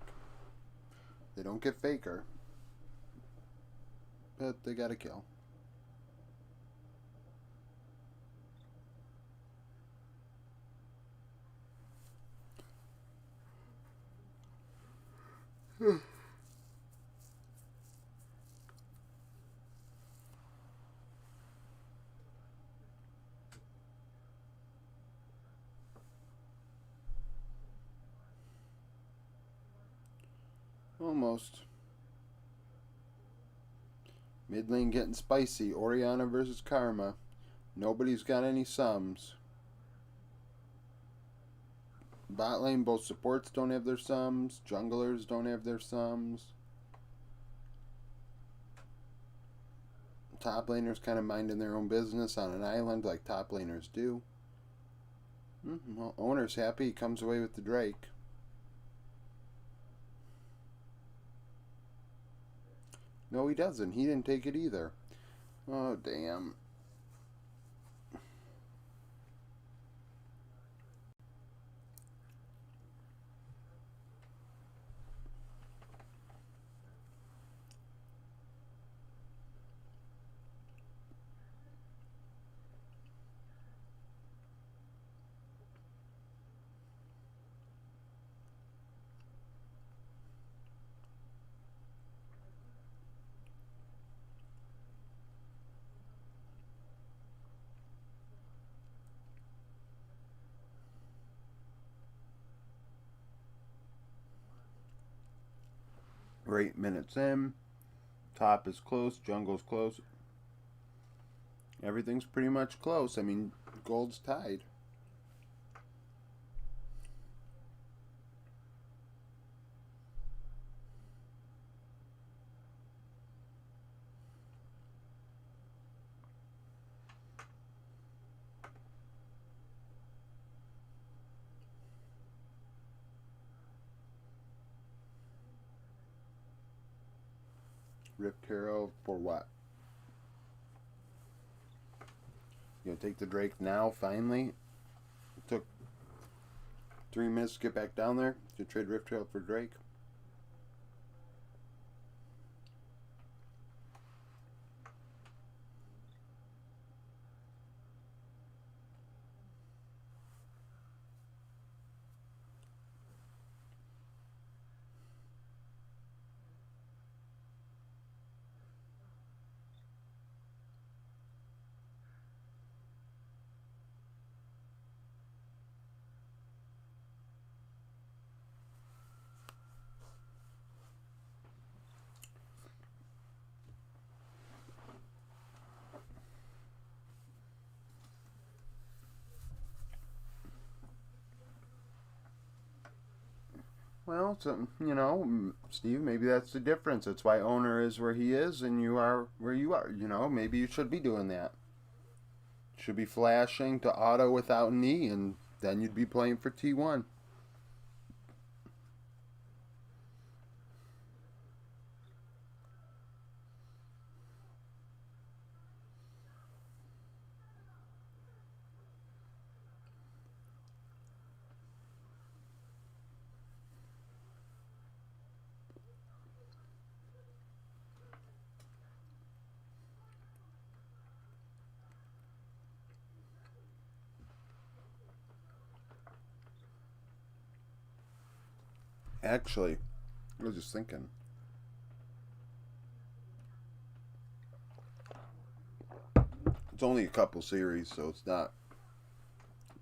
They don't get Faker. But they got a kill. Almost. Mid lane getting spicy. Oriana versus Karma. Nobody's got any sums. Bot lane, both supports don't have their sums. Junglers don't have their sums. Top laners kind of minding their own business on an island like top laners do. Well, owner's happy. He comes away with the Drake. No, he doesn't. He didn't take it either. Oh, damn. We're 8 minutes in. Top is close. Jungle's close. Everything's pretty much close. I mean, gold's tied. Rift Hero for what? You gonna take the Drake now, finally? It took 3 minutes to get back down there to trade Rift Hero for Drake. Well, so, you know, Steve, maybe that's the difference. That's why owner is where he is and you are where you are. You know, maybe you should be doing that. Should be flashing to auto without knee, and then you'd be playing for T1. Actually, I was just thinking. It's only a couple series, so it's not.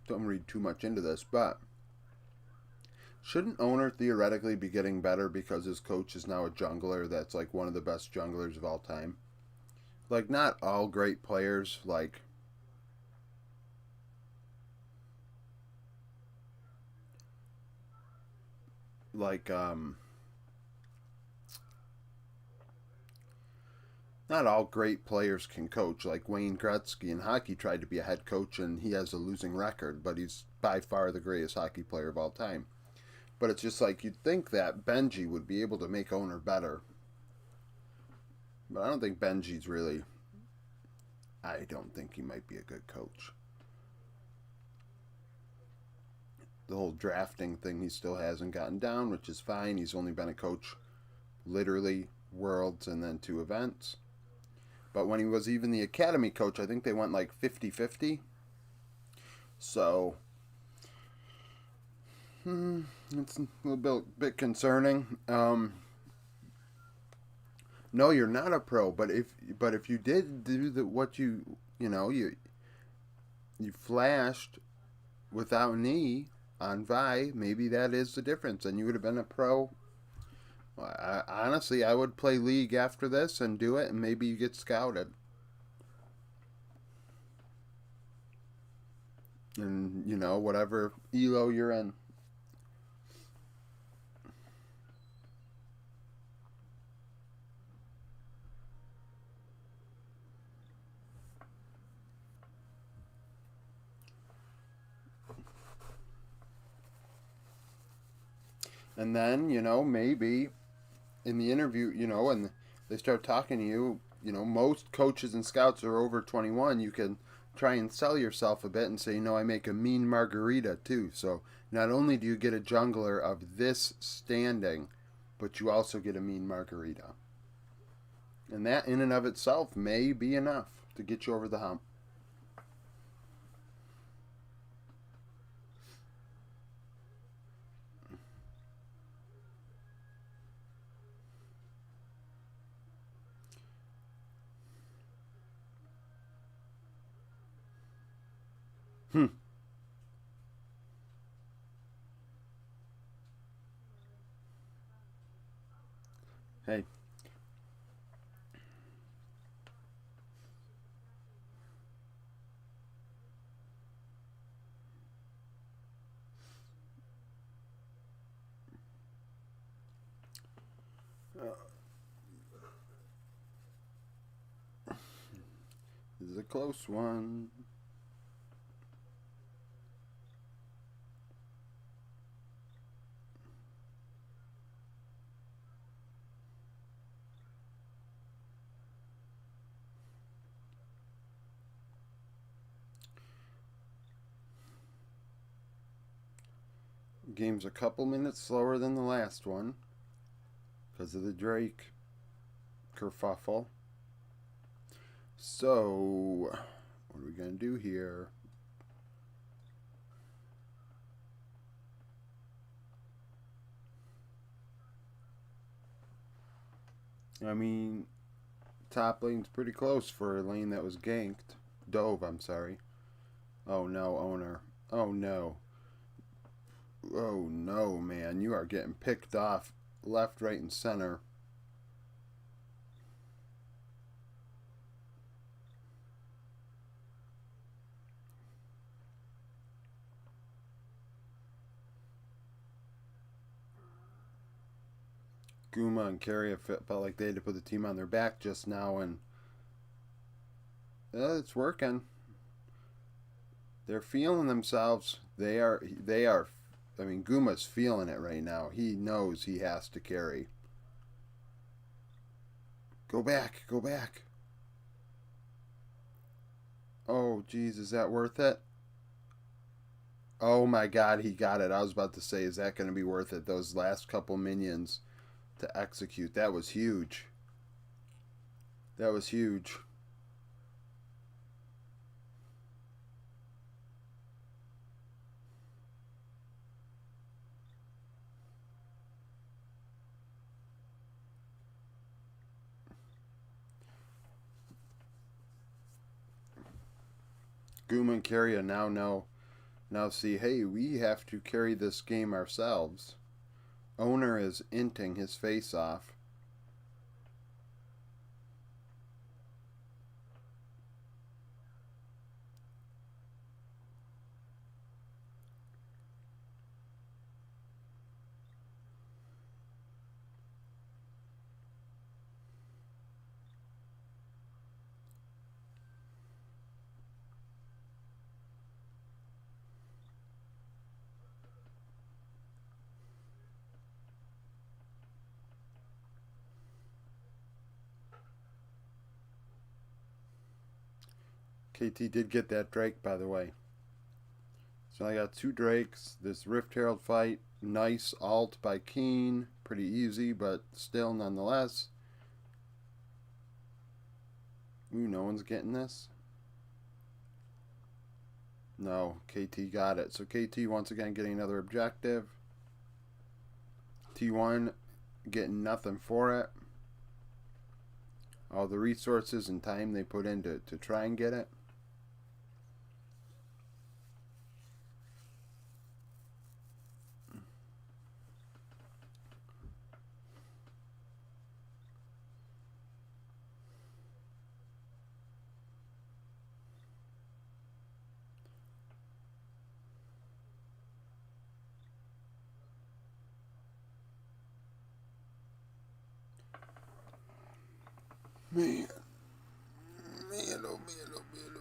Don't read too much into this, but shouldn't owner theoretically be getting better because his coach is now a jungler that's like one of the best junglers of all time? Like, not all great players, like not all great players can coach. Like Wayne Gretzky in hockey tried to be a head coach and he has a losing record, but he's by far the greatest hockey player of all time. But it's just like you'd think that Benji would be able to make owner better. But I don't think Benji's really. I don't think he might be a good coach. The whole drafting thing he still hasn't gotten down, which is fine. He's only been a coach literally Worlds and then 2 events. But when he was even the academy coach, I think they went like 50-50. So, it's a little bit concerning. No, you're not a pro, but if you did do what you flashed without knee on Vi, maybe that is the difference, and you would have been a pro. Honestly, I would play League after this and do it, and maybe you get scouted. And, whatever ELO you're in. And then, maybe in the interview, and they start talking to you, most coaches and scouts are over 21. You can try and sell yourself a bit and say, I make a mean margarita too. So not only do you get a jungler of this standing, but you also get a mean margarita. And that in and of itself may be enough to get you over the hump. Hmm. Hey. This is a close one. Game's a couple minutes slower than the last one because of the Drake kerfuffle. So, what are we going to do here? I mean, top lane's pretty close for a lane that was ganked. Dove, I'm sorry. Oh no, owner. Oh no. Oh no, man. You are getting picked off left, right, and center. Guma and Carey felt like they had to put the team on their back just now, and it's working. They're feeling themselves. They are. I mean, Guma's feeling it right now. He knows he has to carry. Go back. Go back. Oh, geez, is that worth it? Oh my God, he got it. I was about to say, is that going to be worth it? Those last couple minions to execute. That was huge. That was huge. Guma and Carrier now see, hey, we have to carry this game ourselves. Owner is inting his face off. KT did get that Drake, by the way. So I got 2 Drakes. This Rift Herald fight, nice alt by Keen. Pretty easy, but still nonetheless. Ooh, no one's getting this. No, KT got it. So KT once again getting another objective. T1 getting nothing for it. All the resources and time they put in to try and get it. Man, oh man, oh man,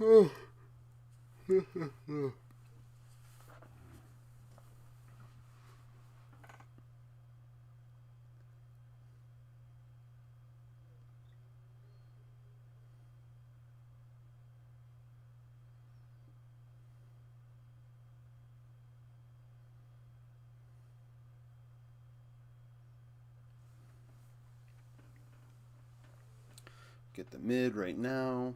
oh man. Get the mid right now.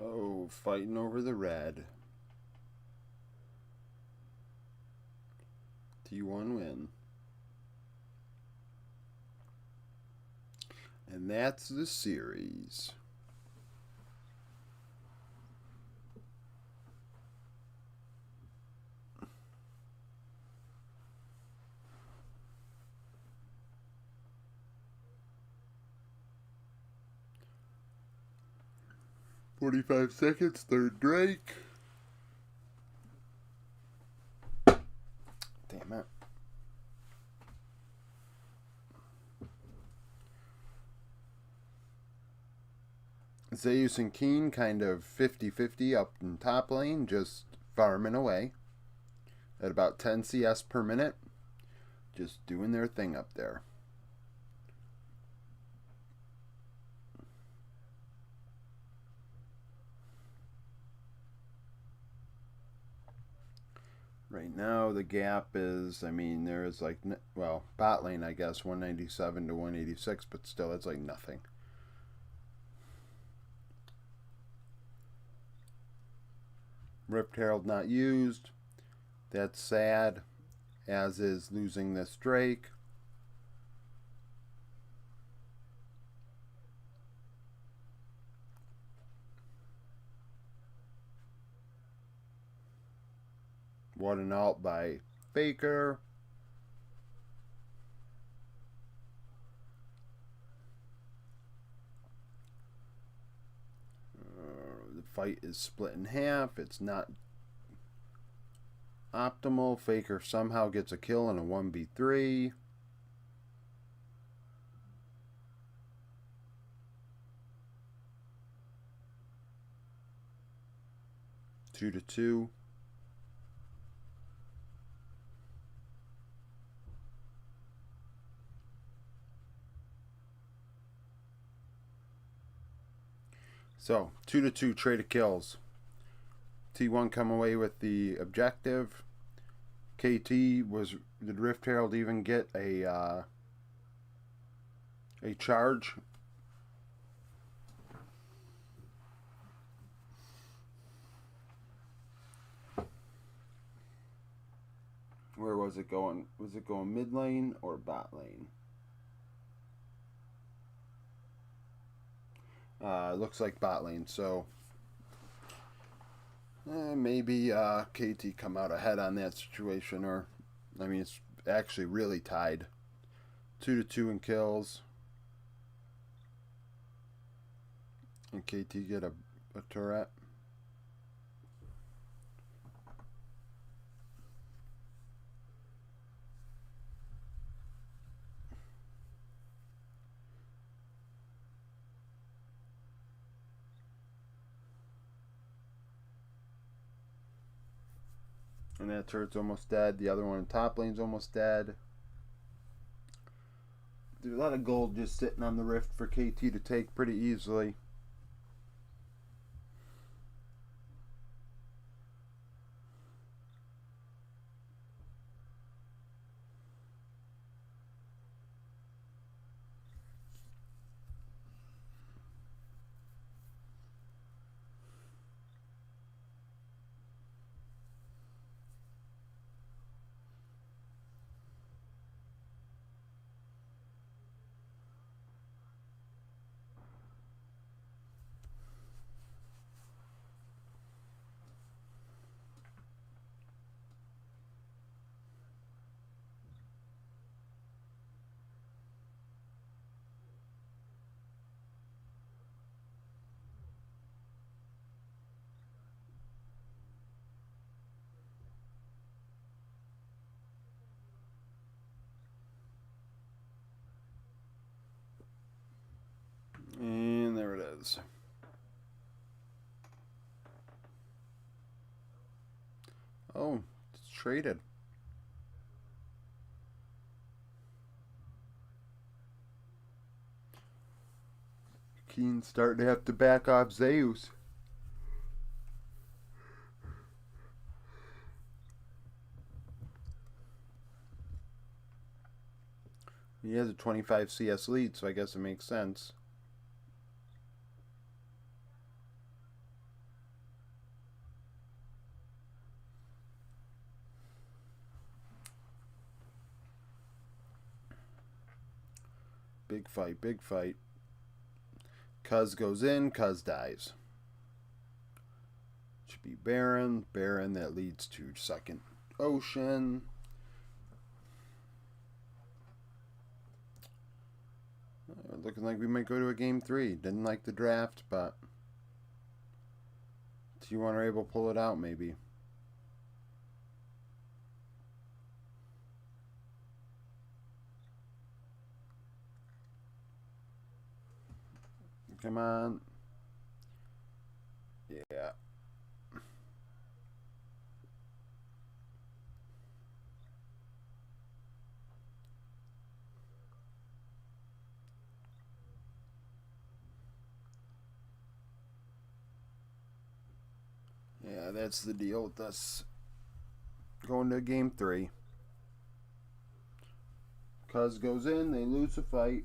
Oh, fighting over the red. T1 win. And that's the series. "45 seconds, third Drake." Damn it. Zeus and Keen kind of 50-50 up in top lane, just farming away at about 10 CS per minute. Just doing their thing up there. Right now, the gap is, I mean, there is like, well, bot lane, I guess, 197 to 186, but still, it's like nothing. Rift Herald not used. That's sad, as is losing this Drake. What an alt by Faker. The fight is split in half. It's not optimal. Faker somehow gets a kill in a 1v3. Two to two. So, 2 to 2 trade of kills. T1 come away with the objective. KT was, did Rift Herald even get a charge? Where was it going? Was it going mid lane or bot lane? Looks like bot lane. So maybe KT come out ahead on that situation, or I mean, it's actually really tied, 2-2 in kills, and KT get a turret. And that turret's almost dead. The other one in top lane's almost dead. There's a lot of gold just sitting on the rift for KT to take pretty easily. And there it is. Oh, it's traded. Keen's starting to have to back off Zeus. He has a 25 CS lead, so I guess it makes sense. Big fight, big fight. Cuz goes in, Cuz dies. Should be Baron. Baron, that leads to second Ocean. Looking like we might go to a game 3. Didn't like the draft, but T1 are able to pull it out maybe. Come on. Yeah. Yeah, that's the deal with us going to game 3. Cuz goes in, they lose the fight.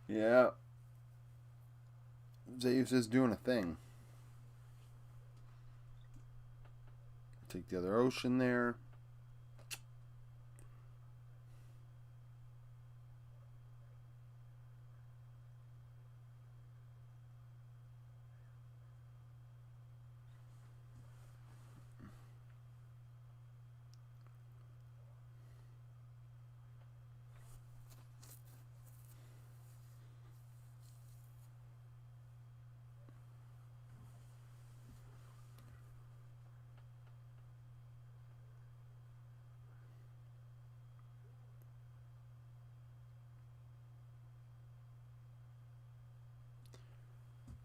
Yeah. Zeus is doing a thing. Take the other Ocean there.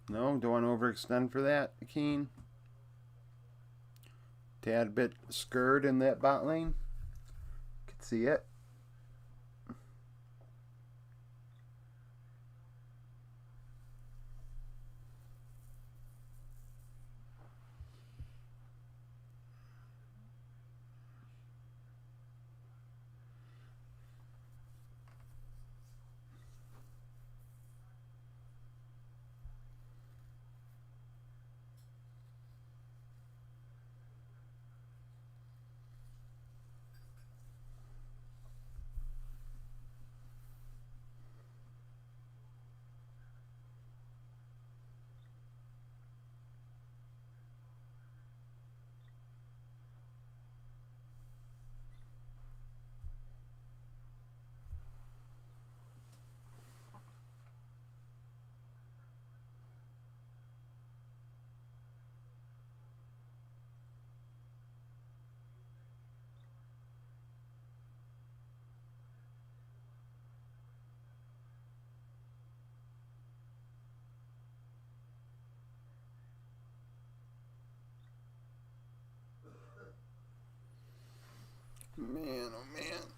No, don't want to overextend for that, Keen. Tad bit scared in that bot lane. Could see it. Man, oh man.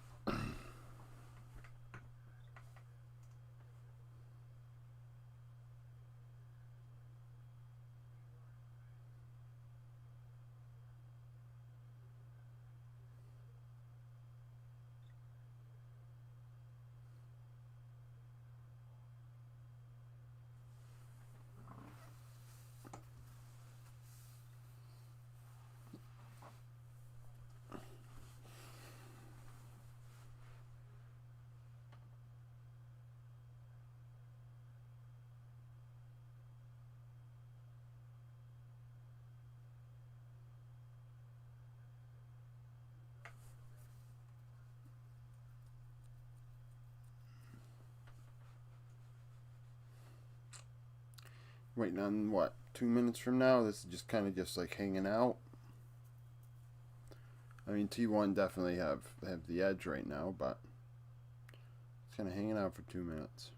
Waiting on what? 2 minutes from now? This is just kind of just like hanging out. I mean, T1 definitely have the edge right now, but it's kind of hanging out for 2 minutes.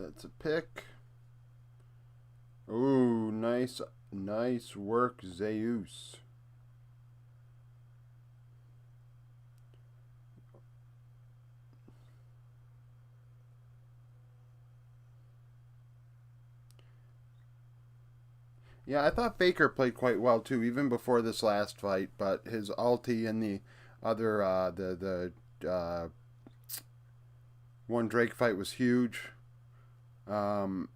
That's a pick. Ooh, nice work, Zeus. Yeah, I thought Faker played quite well too, even before this last fight. But his ulti and the other the one Drake fight was huge. Um,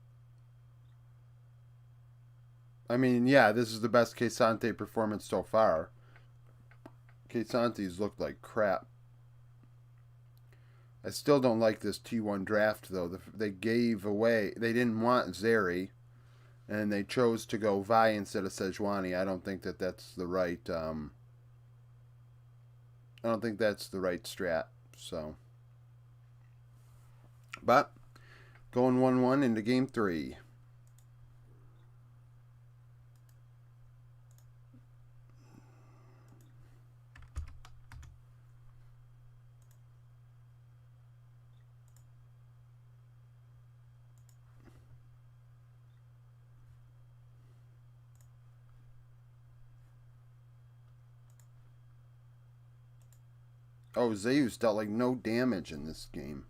I mean, yeah, this is the best Quesante performance so far. Quesante's looked like crap. I still don't like this T1 draft, though. They gave away, they didn't want Zeri, and they chose to go Vi instead of Sejuani. I don't think that that's the right, I don't think that's the right strat. So, but going 1-1 into game 3. Oh, Zeus dealt like no damage in this game.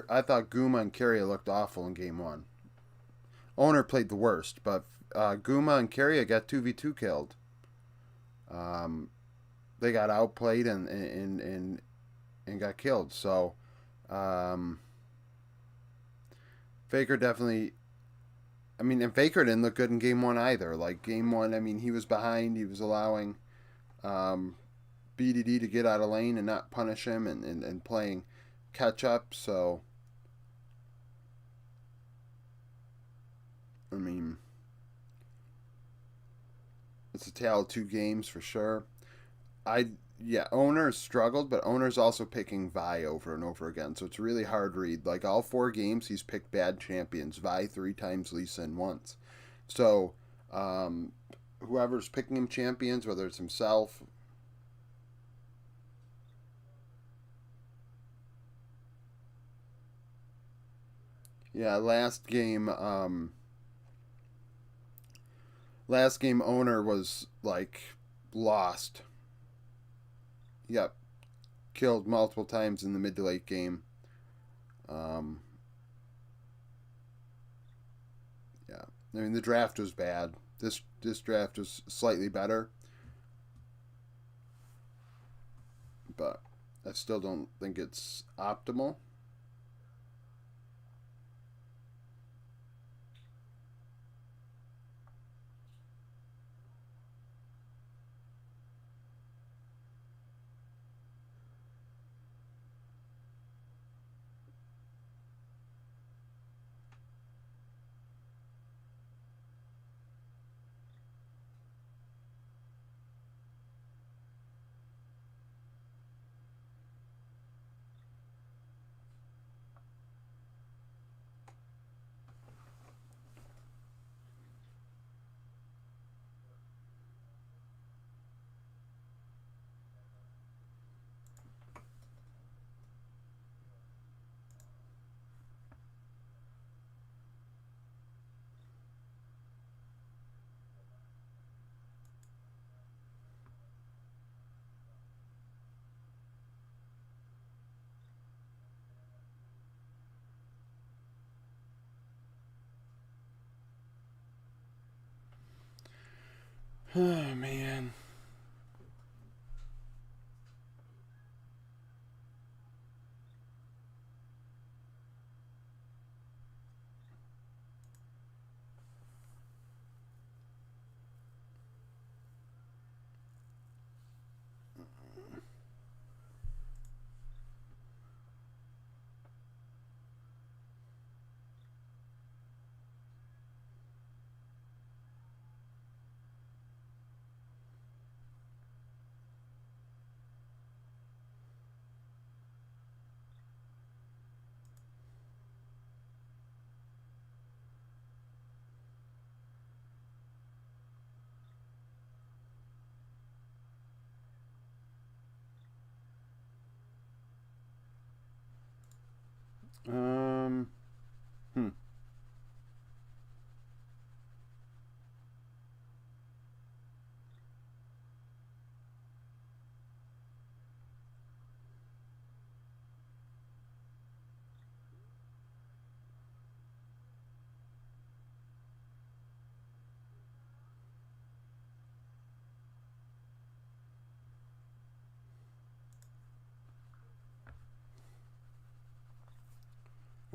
I thought Guma and Carrier looked awful in game 1. Owner played the worst, but Guma and Carrier got 2v2 killed. Um, they got outplayed and got killed. So um, Faker definitely. I mean, and Faker didn't look good in game 1 either. Like game 1, I mean, he was behind. He was allowing um, BDD to get out of lane and not punish him and playing catch up. So I mean, it's a tale of two games for sure. I Yeah, Owner's struggled, but Owner's also picking Vi over and over again, so it's a really hard read. Like all 4 games, he's picked bad champions. Vi 3 times, Lee Sin once. So um, whoever's picking him champions, whether it's himself, yeah. Last game Owner was like lost. Yep, killed multiple times in the mid to late game. Um, yeah, I mean the draft was bad. This draft was slightly better, but I still don't think it's optimal. Oh man.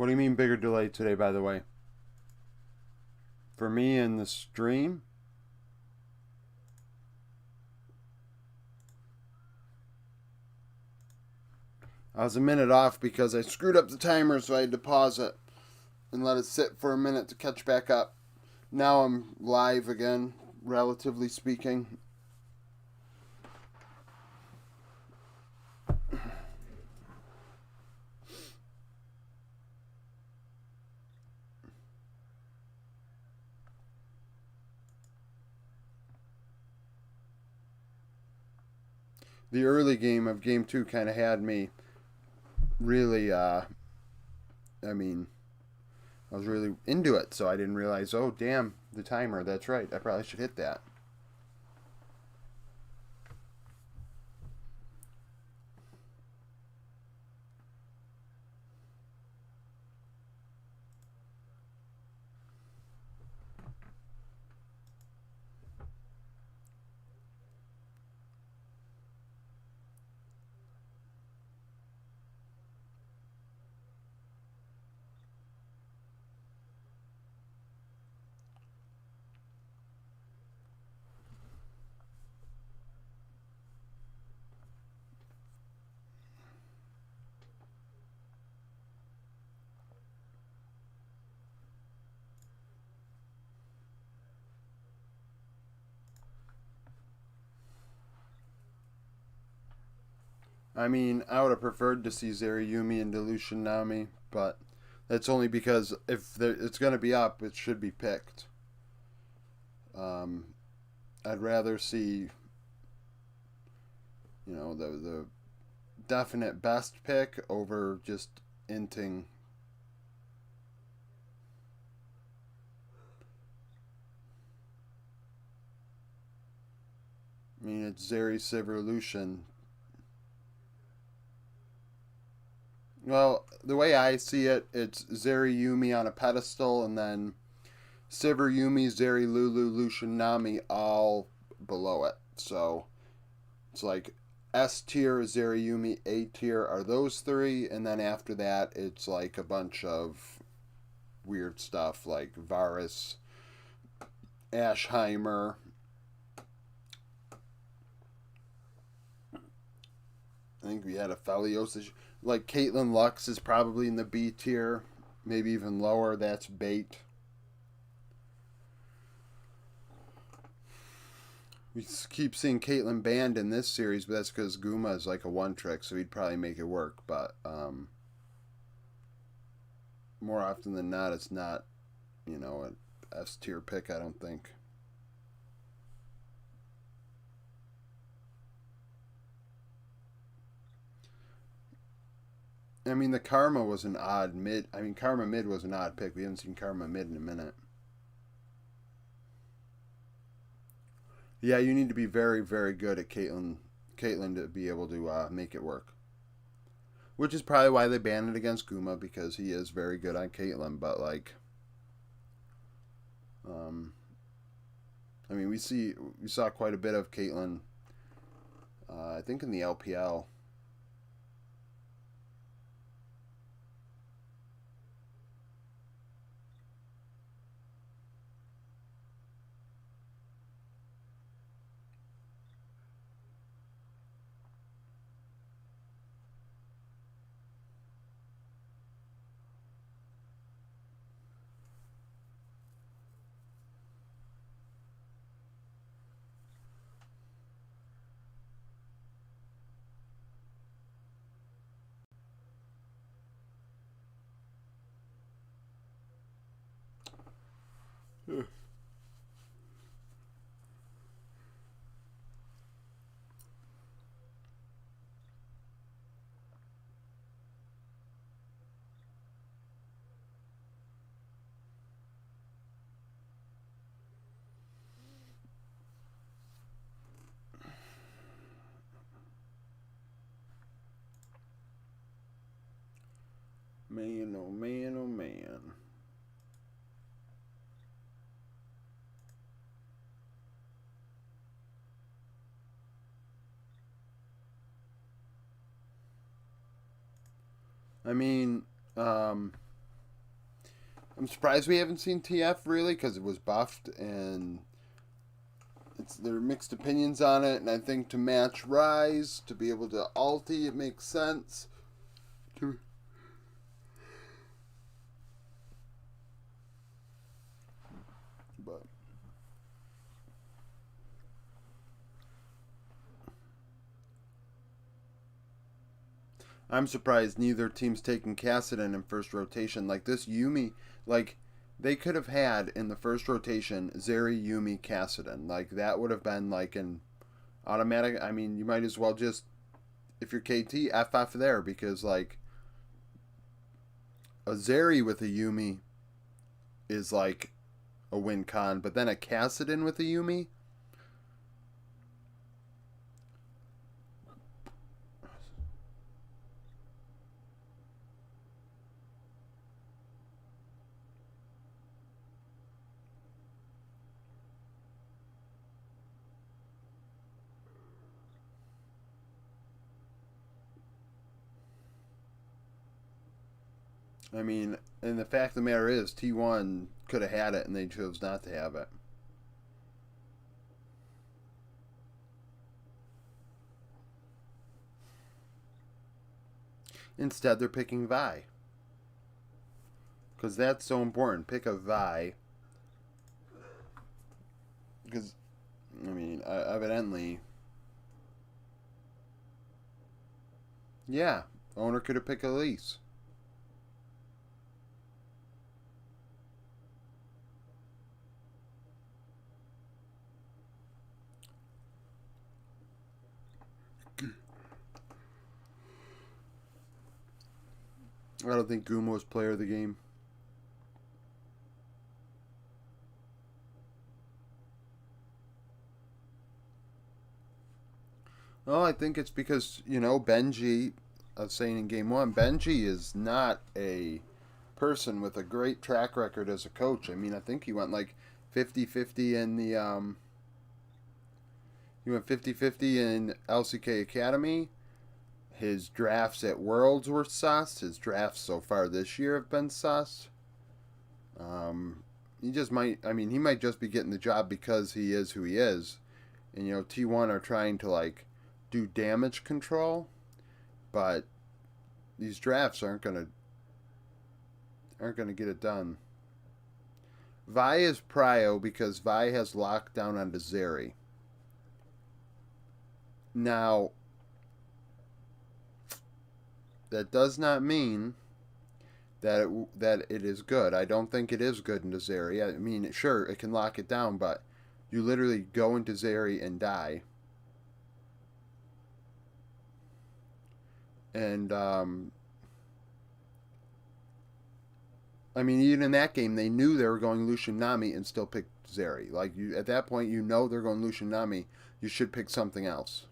What do you mean bigger delay today, by the way? For me in the stream? I was a minute off because I screwed up the timer, so I had to pause it and let it sit for a minute to catch back up. Now I'm live again, relatively speaking. The early game of game 2 kind of had me really, I was really into it, so I didn't realize, oh, damn, the timer, that's right, I probably should hit that. I mean, I would have preferred to see Zerayumi and Delusion Nami, but that's only because if it's going to be up, it should be picked. I'd rather see, the definite best pick over just inting. I mean, it's Zeri, Sivir, Lucian. Well, the way I see it, it's Zeri, Yumi on a pedestal, and then Sivir, Yumi, Zeri, Lulu, Lucian, Nami all below it. So it's like S tier, Zeri, Yumi, A tier are those three, and then after that, it's like a bunch of weird stuff like Varus, Ashheimer. I think we had a Felios. Like Caitlyn Lux is probably in the B tier, maybe even lower. That's bait. We keep seeing Caitlyn banned in this series, but that's because Guma is like a one trick, so he'd probably make it work. But more often than not, it's not, an S tier pick, I don't think. I mean, the Karma was an odd mid. I mean, Karma mid was an odd pick. We haven't seen Karma mid in a minute. Yeah, you need to be very, very good at Caitlyn to be able to make it work. Which is probably why they banned it against Guma, because he is very good on Caitlyn. But like, I mean, we saw quite a bit of Caitlyn. I think in the LPL. Man, oh man, oh man. I mean, I'm surprised we haven't seen TF really, because it was buffed and there are mixed opinions on it. And I think to match Rise, to be able to ulti, it makes sense. But I'm surprised neither team's taking Kassadin in first rotation. Like this Yuumi, like they could have had in the first rotation Zeri, Yuumi, Kassadin. Like that would have been like an automatic. I mean, you might as well just, if you're KT, FF there, because like a Zeri with a Yuumi is like a win con, but then a Kassadin with a Yuumi. I mean, and the fact of the matter is, T1 could have had it and they chose not to have it. Instead, they're picking Vi. Because that's so important. Pick a Vi. Because, I mean, evidently. Yeah, owner could have picked Elise. I don't think Guma was player of the game. Well, I think it's because, you know, Benji, I was saying in game one, Benji is not a person with a great track record as a coach. I mean, I think he went like 50-50 in the, he went 50-50 in LCK Academy. His drafts at Worlds were sus. His drafts so far this year have been sus. He just might, I mean, he might just be getting the job because he is who he is. And, you know, T1 are trying to, like, do damage control, but these drafts aren't gonna get it done. Vi is prio because Vi has lockdown onto Zeri. Now, that does not mean that it is good. I don't think it is good into Zeri. I mean, sure, it can lock it down, but you literally go into Zeri and die. And I mean, even in that game, they knew they were going Lucian Nami and still picked Zeri. Like you, at that point, you know they're going Lucian Nami. You should pick something else.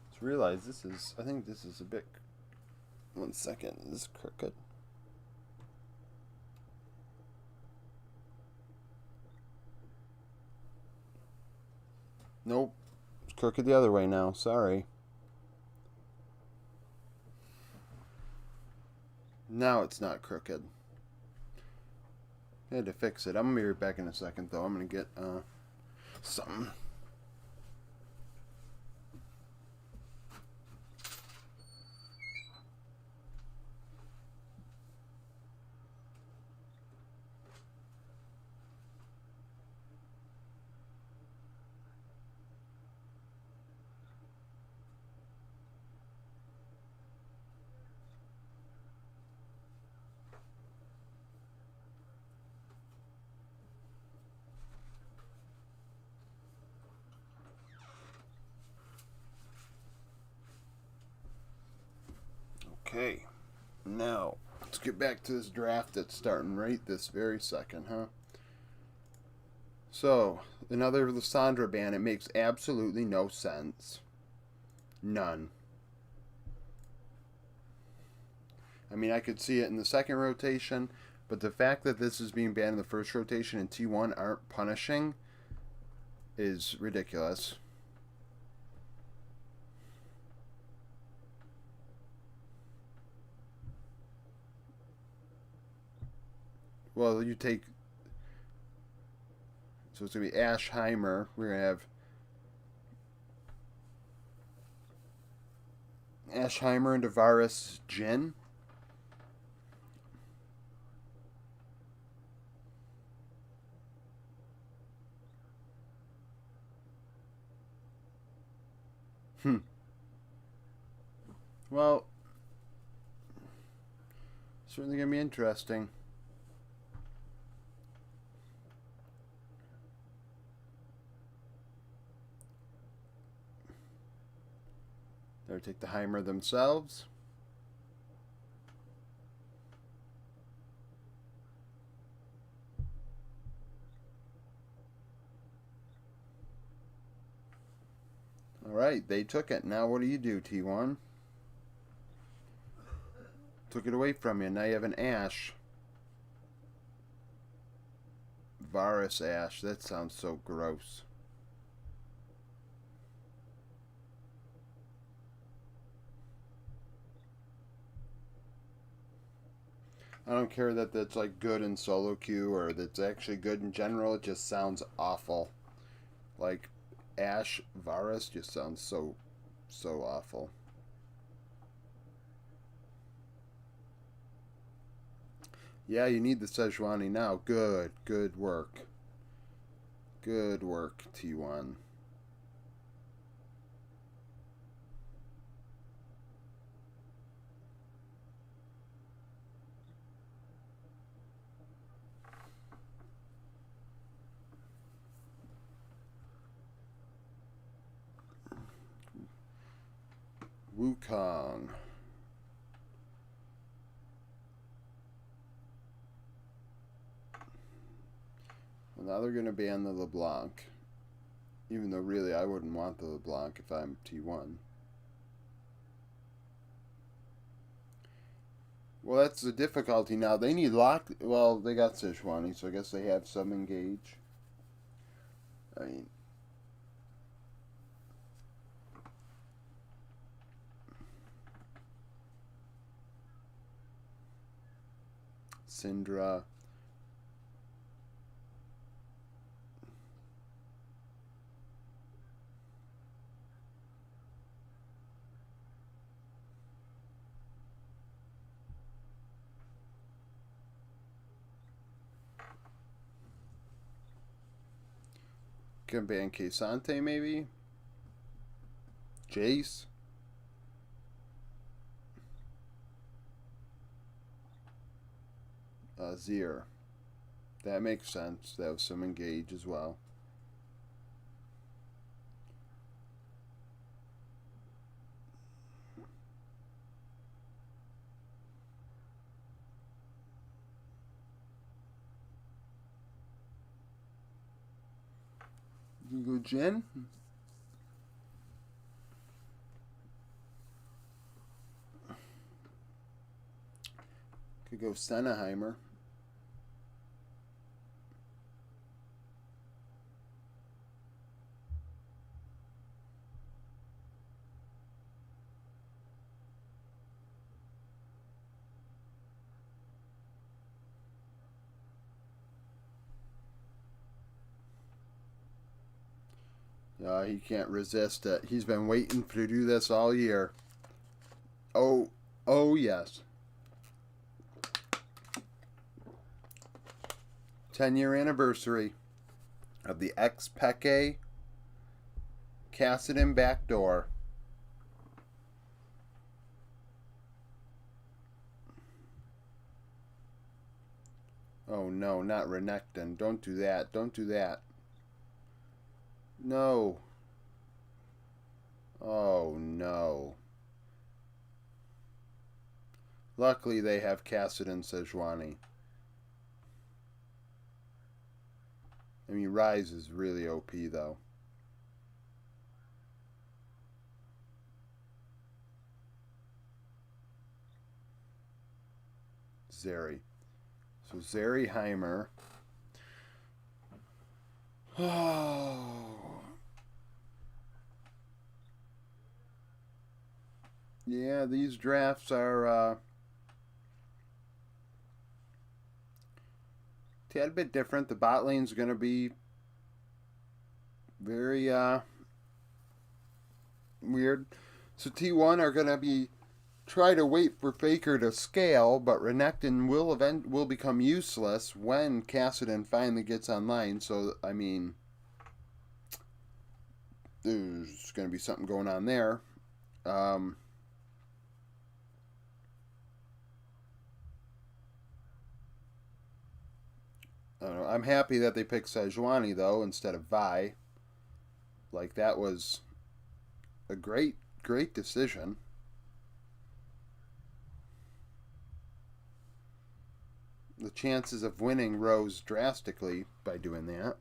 Just realize this is. I think this is a bit. 1 second. This is crooked. Nope. It's crooked the other way now. Sorry. Now it's not crooked. I had to fix it. I'm gonna be right back in a second, though. I'm gonna get something. Okay, now let's get back to this draft that's starting right this very second, huh? So, another Lissandra ban, it makes absolutely no sense. None. I mean, I could see it in the second rotation, but the fact that this is being banned in the first rotation and T1 aren't punishing is ridiculous. Well, you take... So it's going to be Ashheimer. We're going to have Ashheimer and Tavares Jin. Well, certainly going to be interesting. They'll take the Heimer themselves. Alright, they took it. Now what do you do, T1? Took it away from you. Now you have an Ash. Varus Ash. That sounds so gross. I don't care that that's like good in solo queue or that's actually good in general. It just sounds awful. Like Ash Varus just sounds so awful. Yeah, you need the Sejuani now. Good work. Good work, T1. Wukong. Well, now they're going to ban the LeBlanc. Even though really I wouldn't want the LeBlanc if I'm T1. Well, that's the difficulty now. They need lock. Well, they got Sejuani, so I guess they have some engage. I mean, Syndra. Can ban Kesante maybe? Jace? Zir. That makes sense. That was some engage as well. You go Jin? Could go Senneheimer. He can't resist it. He's been waiting to do this all year. Oh yes. 10-year anniversary of the ex-Peke Kassadin backdoor. Oh no, not Renekton. Don't do that. Don't do that. No. Oh no. Luckily they have Kassadin Sejuani. I mean, Rise is really OP though. Zeri. So Zeri Heimer. Oh. Yeah, these drafts are a tad bit different. The bot lane's going to be very weird. So T1 are going to be try to wait for Faker to scale, but Renekton will become useless when Kassadin finally gets online. So I mean, there's going to be something going on there. I don't know. I'm happy that they picked Sejuani though instead of Vi. Like that was a great decision. The chances of winning rose drastically by doing that.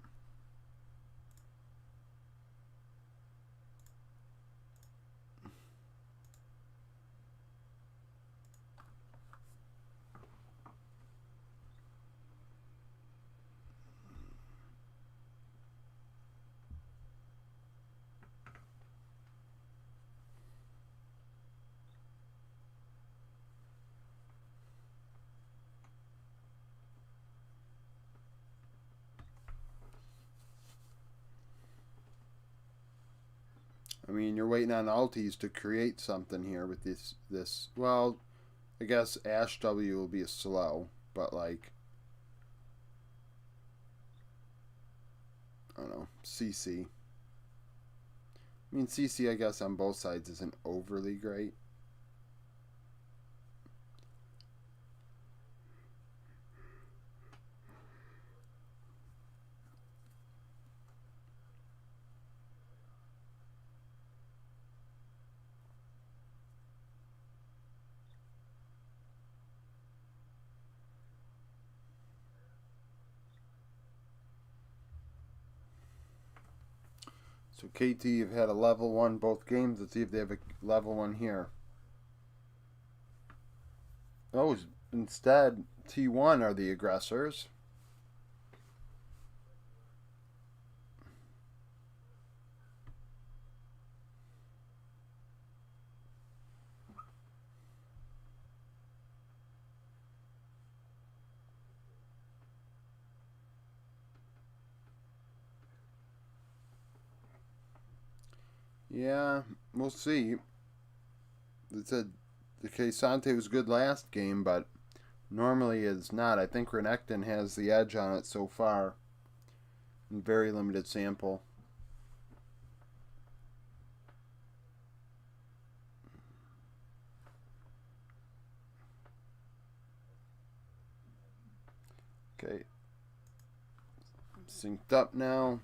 I mean, you're waiting on Altis to create something here with this. Well, I guess Ash W will be a slow, but like, I don't know, CC. I mean, CC, I guess, on both sides isn't overly great. So KT, you've had a level 1 both games. Let's see if they have a level 1 here. Oh, instead, T1 are the aggressors. Yeah, we'll see. It said the Sante was good last game, but normally is not. I think Renekton has the edge on it so far. In very limited sample. Okay. Synced up now.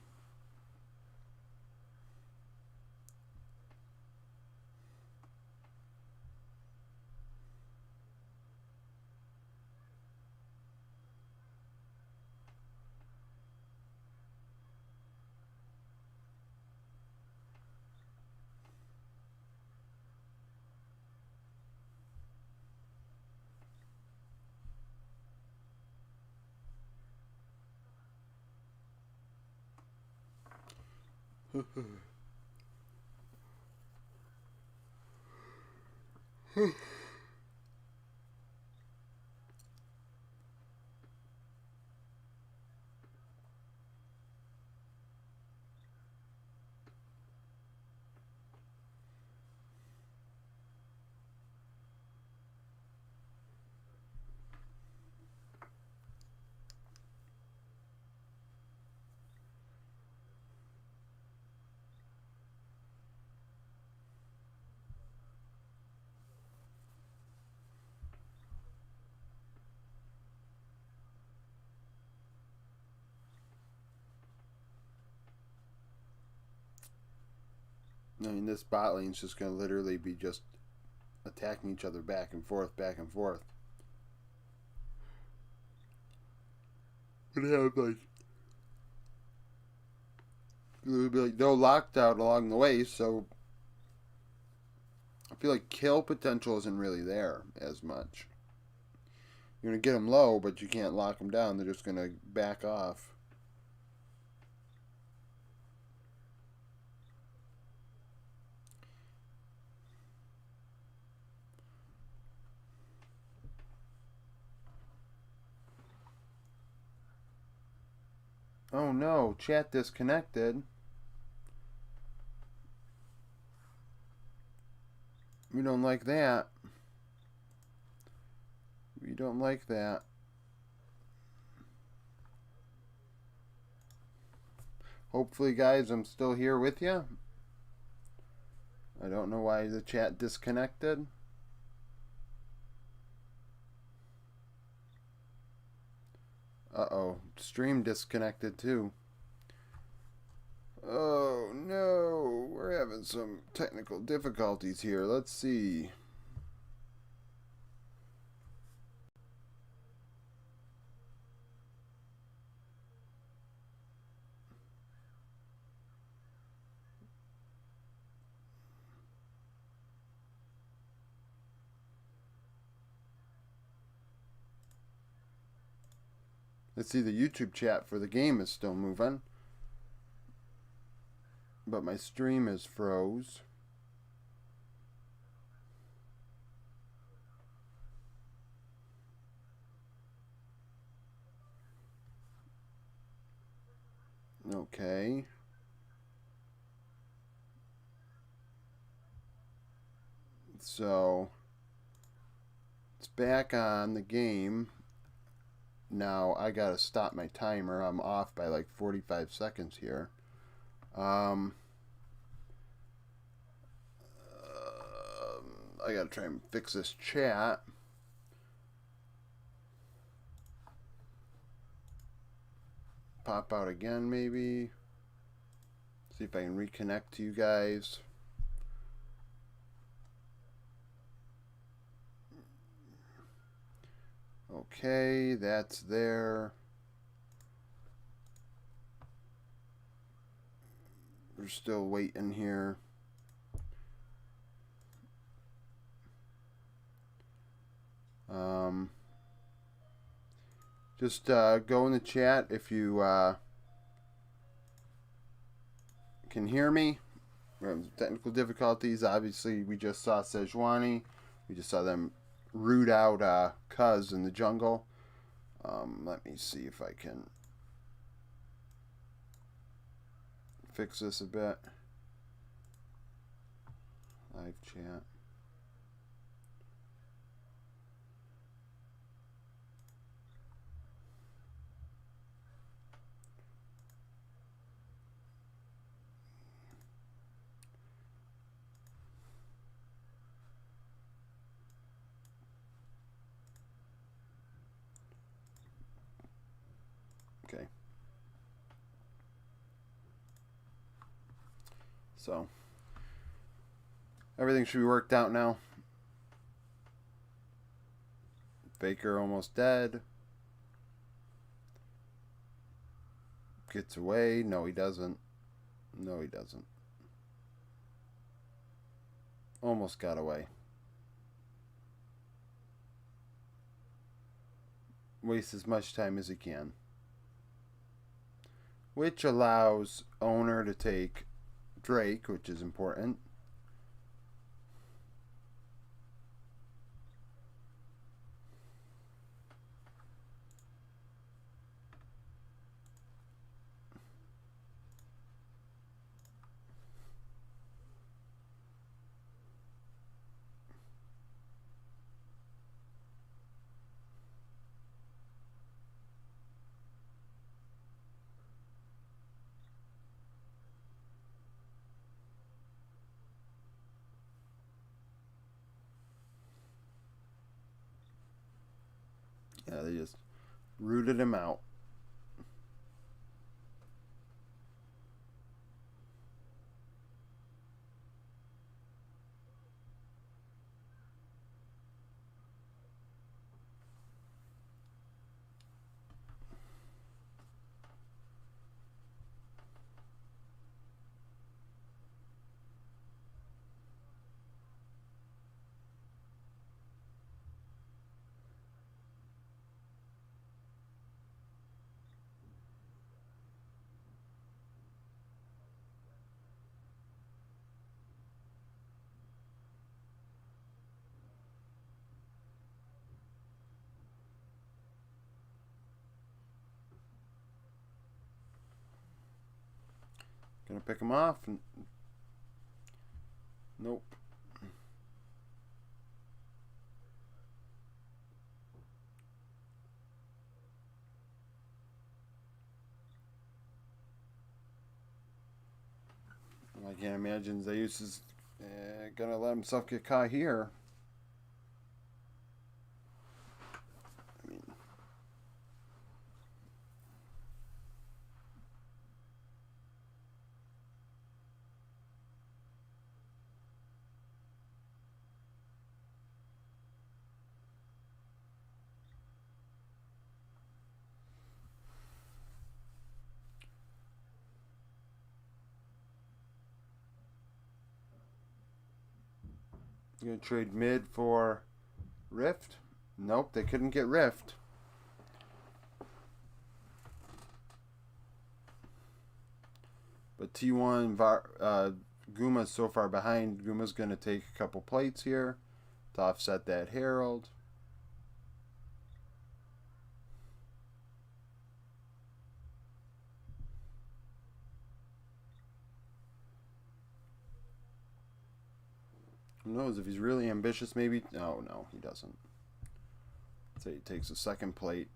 I mean, this bot lane's just going to literally be just attacking each other back and forth, back and forth. But have like there'll be like no lockdown along the way, so I feel like kill potential isn't really there as much. You're going to get them low, but you can't lock them down. They're just going to back off. Oh no, chat disconnected. We don't like that. We don't like that. Hopefully, guys, I'm still here with you. I don't know why the chat disconnected. Uh-oh, stream disconnected too. Oh no, we're having some technical difficulties here. Let's see. Let's see, the YouTube chat for the game is still moving, but my stream is froze. Okay. So it's back on the game. Now I gotta stop my timer. I'm off by like 45 seconds here. I gotta try and fix this chat. Pop out again, maybe. See if I can reconnect to you guys. Okay, that's there. We're still waiting here. Just go in the chat if you can hear me. We're having technical difficulties. Obviously, we just saw Sejuani. We just saw them root out Cuz in the jungle. Let me see if I can fix this a bit. Live chat. Okay. So, everything should be worked out now. Faker almost dead. Gets away. No, he doesn't. No, he doesn't. Almost got away. Waste as much time as he can. Which allows owner to take Drake, which is important. Yeah, they just rooted him out. Gonna pick him off. Nope. I can't imagine Zeus is gonna let himself get caught here. I mean, you gonna trade mid for Rift? Nope, they couldn't get Rift. But T1 Guma's so far behind. Guma's gonna take a couple plates here to offset that Herald. Who knows if he's really ambitious? Maybe. No, he doesn't. Say he takes a second plate.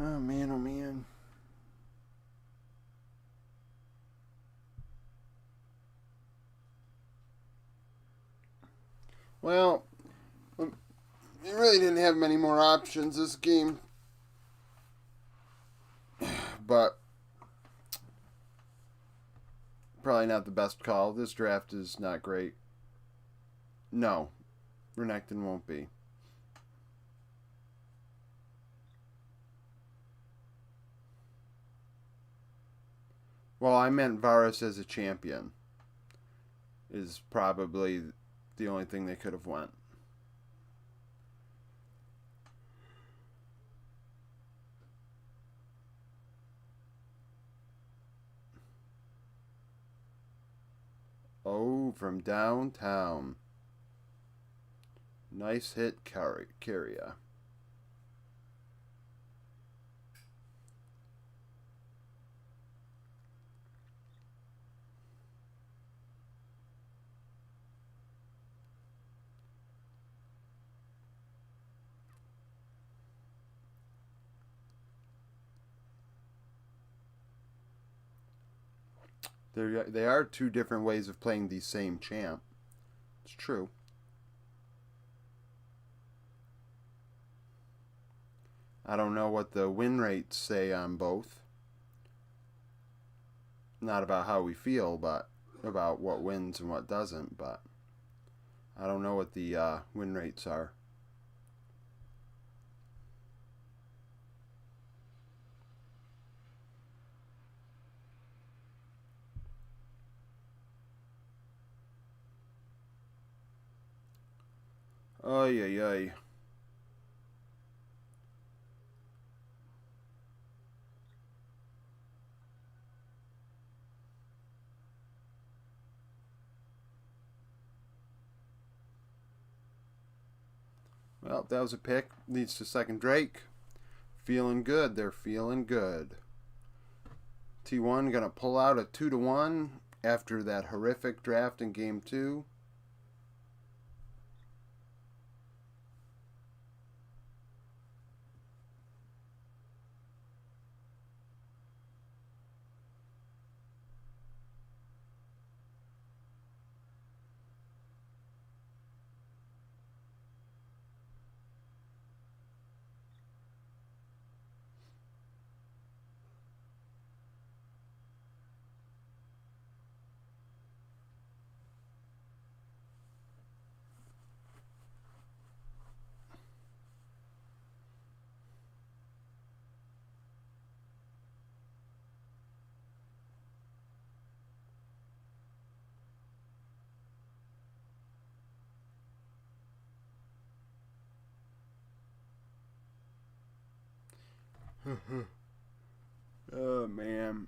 Oh man, oh man. Well, you really didn't have many more options this game. But probably not the best call. This draft is not great. No, Renekton won't be. Well, I meant Varus as a champion is probably the only thing they could have went. Oh, from downtown. Nice hit, Kyria. They are two different ways of playing the same champ. It's true. I don't know what the win rates say on both. Not about how we feel, but about what wins and what doesn't. But I don't know what the win rates are. Oy, oy, oy. Well, that was a pick. Leads to second Drake. Feeling good. They're feeling good. T1 going to pull out a 2-1 after that horrific draft in Game 2. Oh man.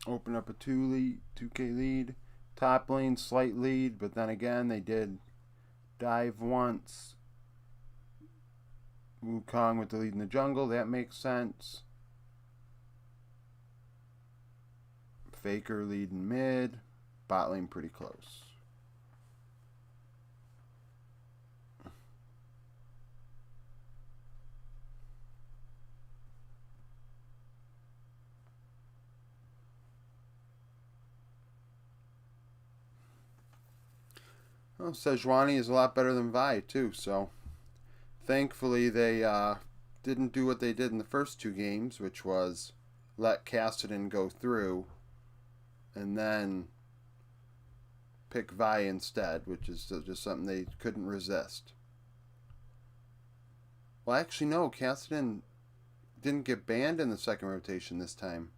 Open up a 2K lead. Top lane slight lead, but then again they did dive once. Wukong with the lead in the jungle, that makes sense. Faker lead in mid. Bot lane pretty close. Well, Sejuani is a lot better than Vi too, so thankfully they didn't do what they did in the first two games, which was let Cassidy go through and then pick Vi instead, which is just something they couldn't resist. Well, actually, no, Cassidy didn't get banned in the second rotation this time.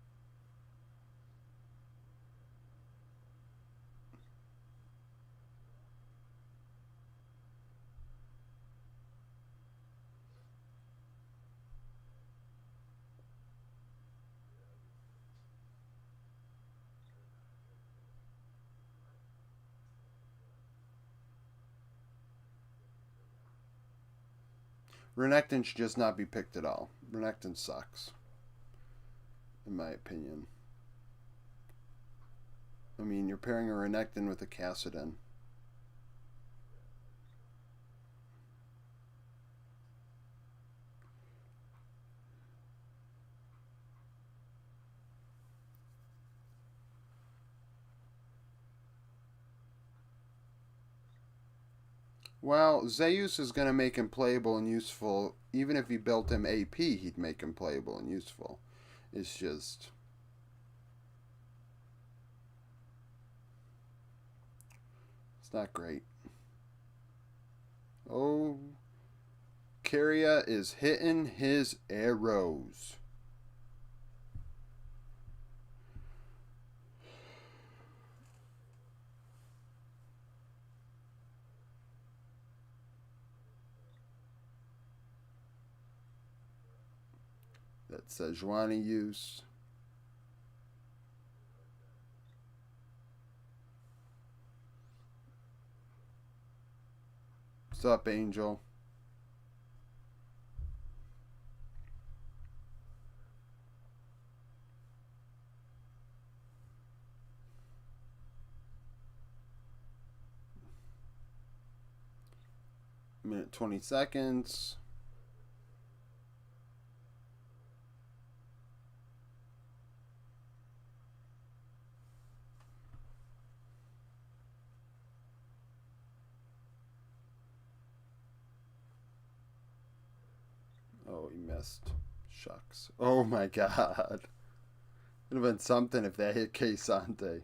Renekton should just not be picked at all. Renekton sucks, in my opinion. I mean, you're pairing a Renekton with a Cassidy. Well, Zeus is going to make him playable and useful. Even if he built him AP, he'd make him playable and useful. It's just... it's not great. Oh, Keria is hitting his arrows. That Sejuani use. What's up, Angel? Minute 20 seconds. Oh, he missed. Shucks. Oh my god. It would have been something if that hit K-Sante.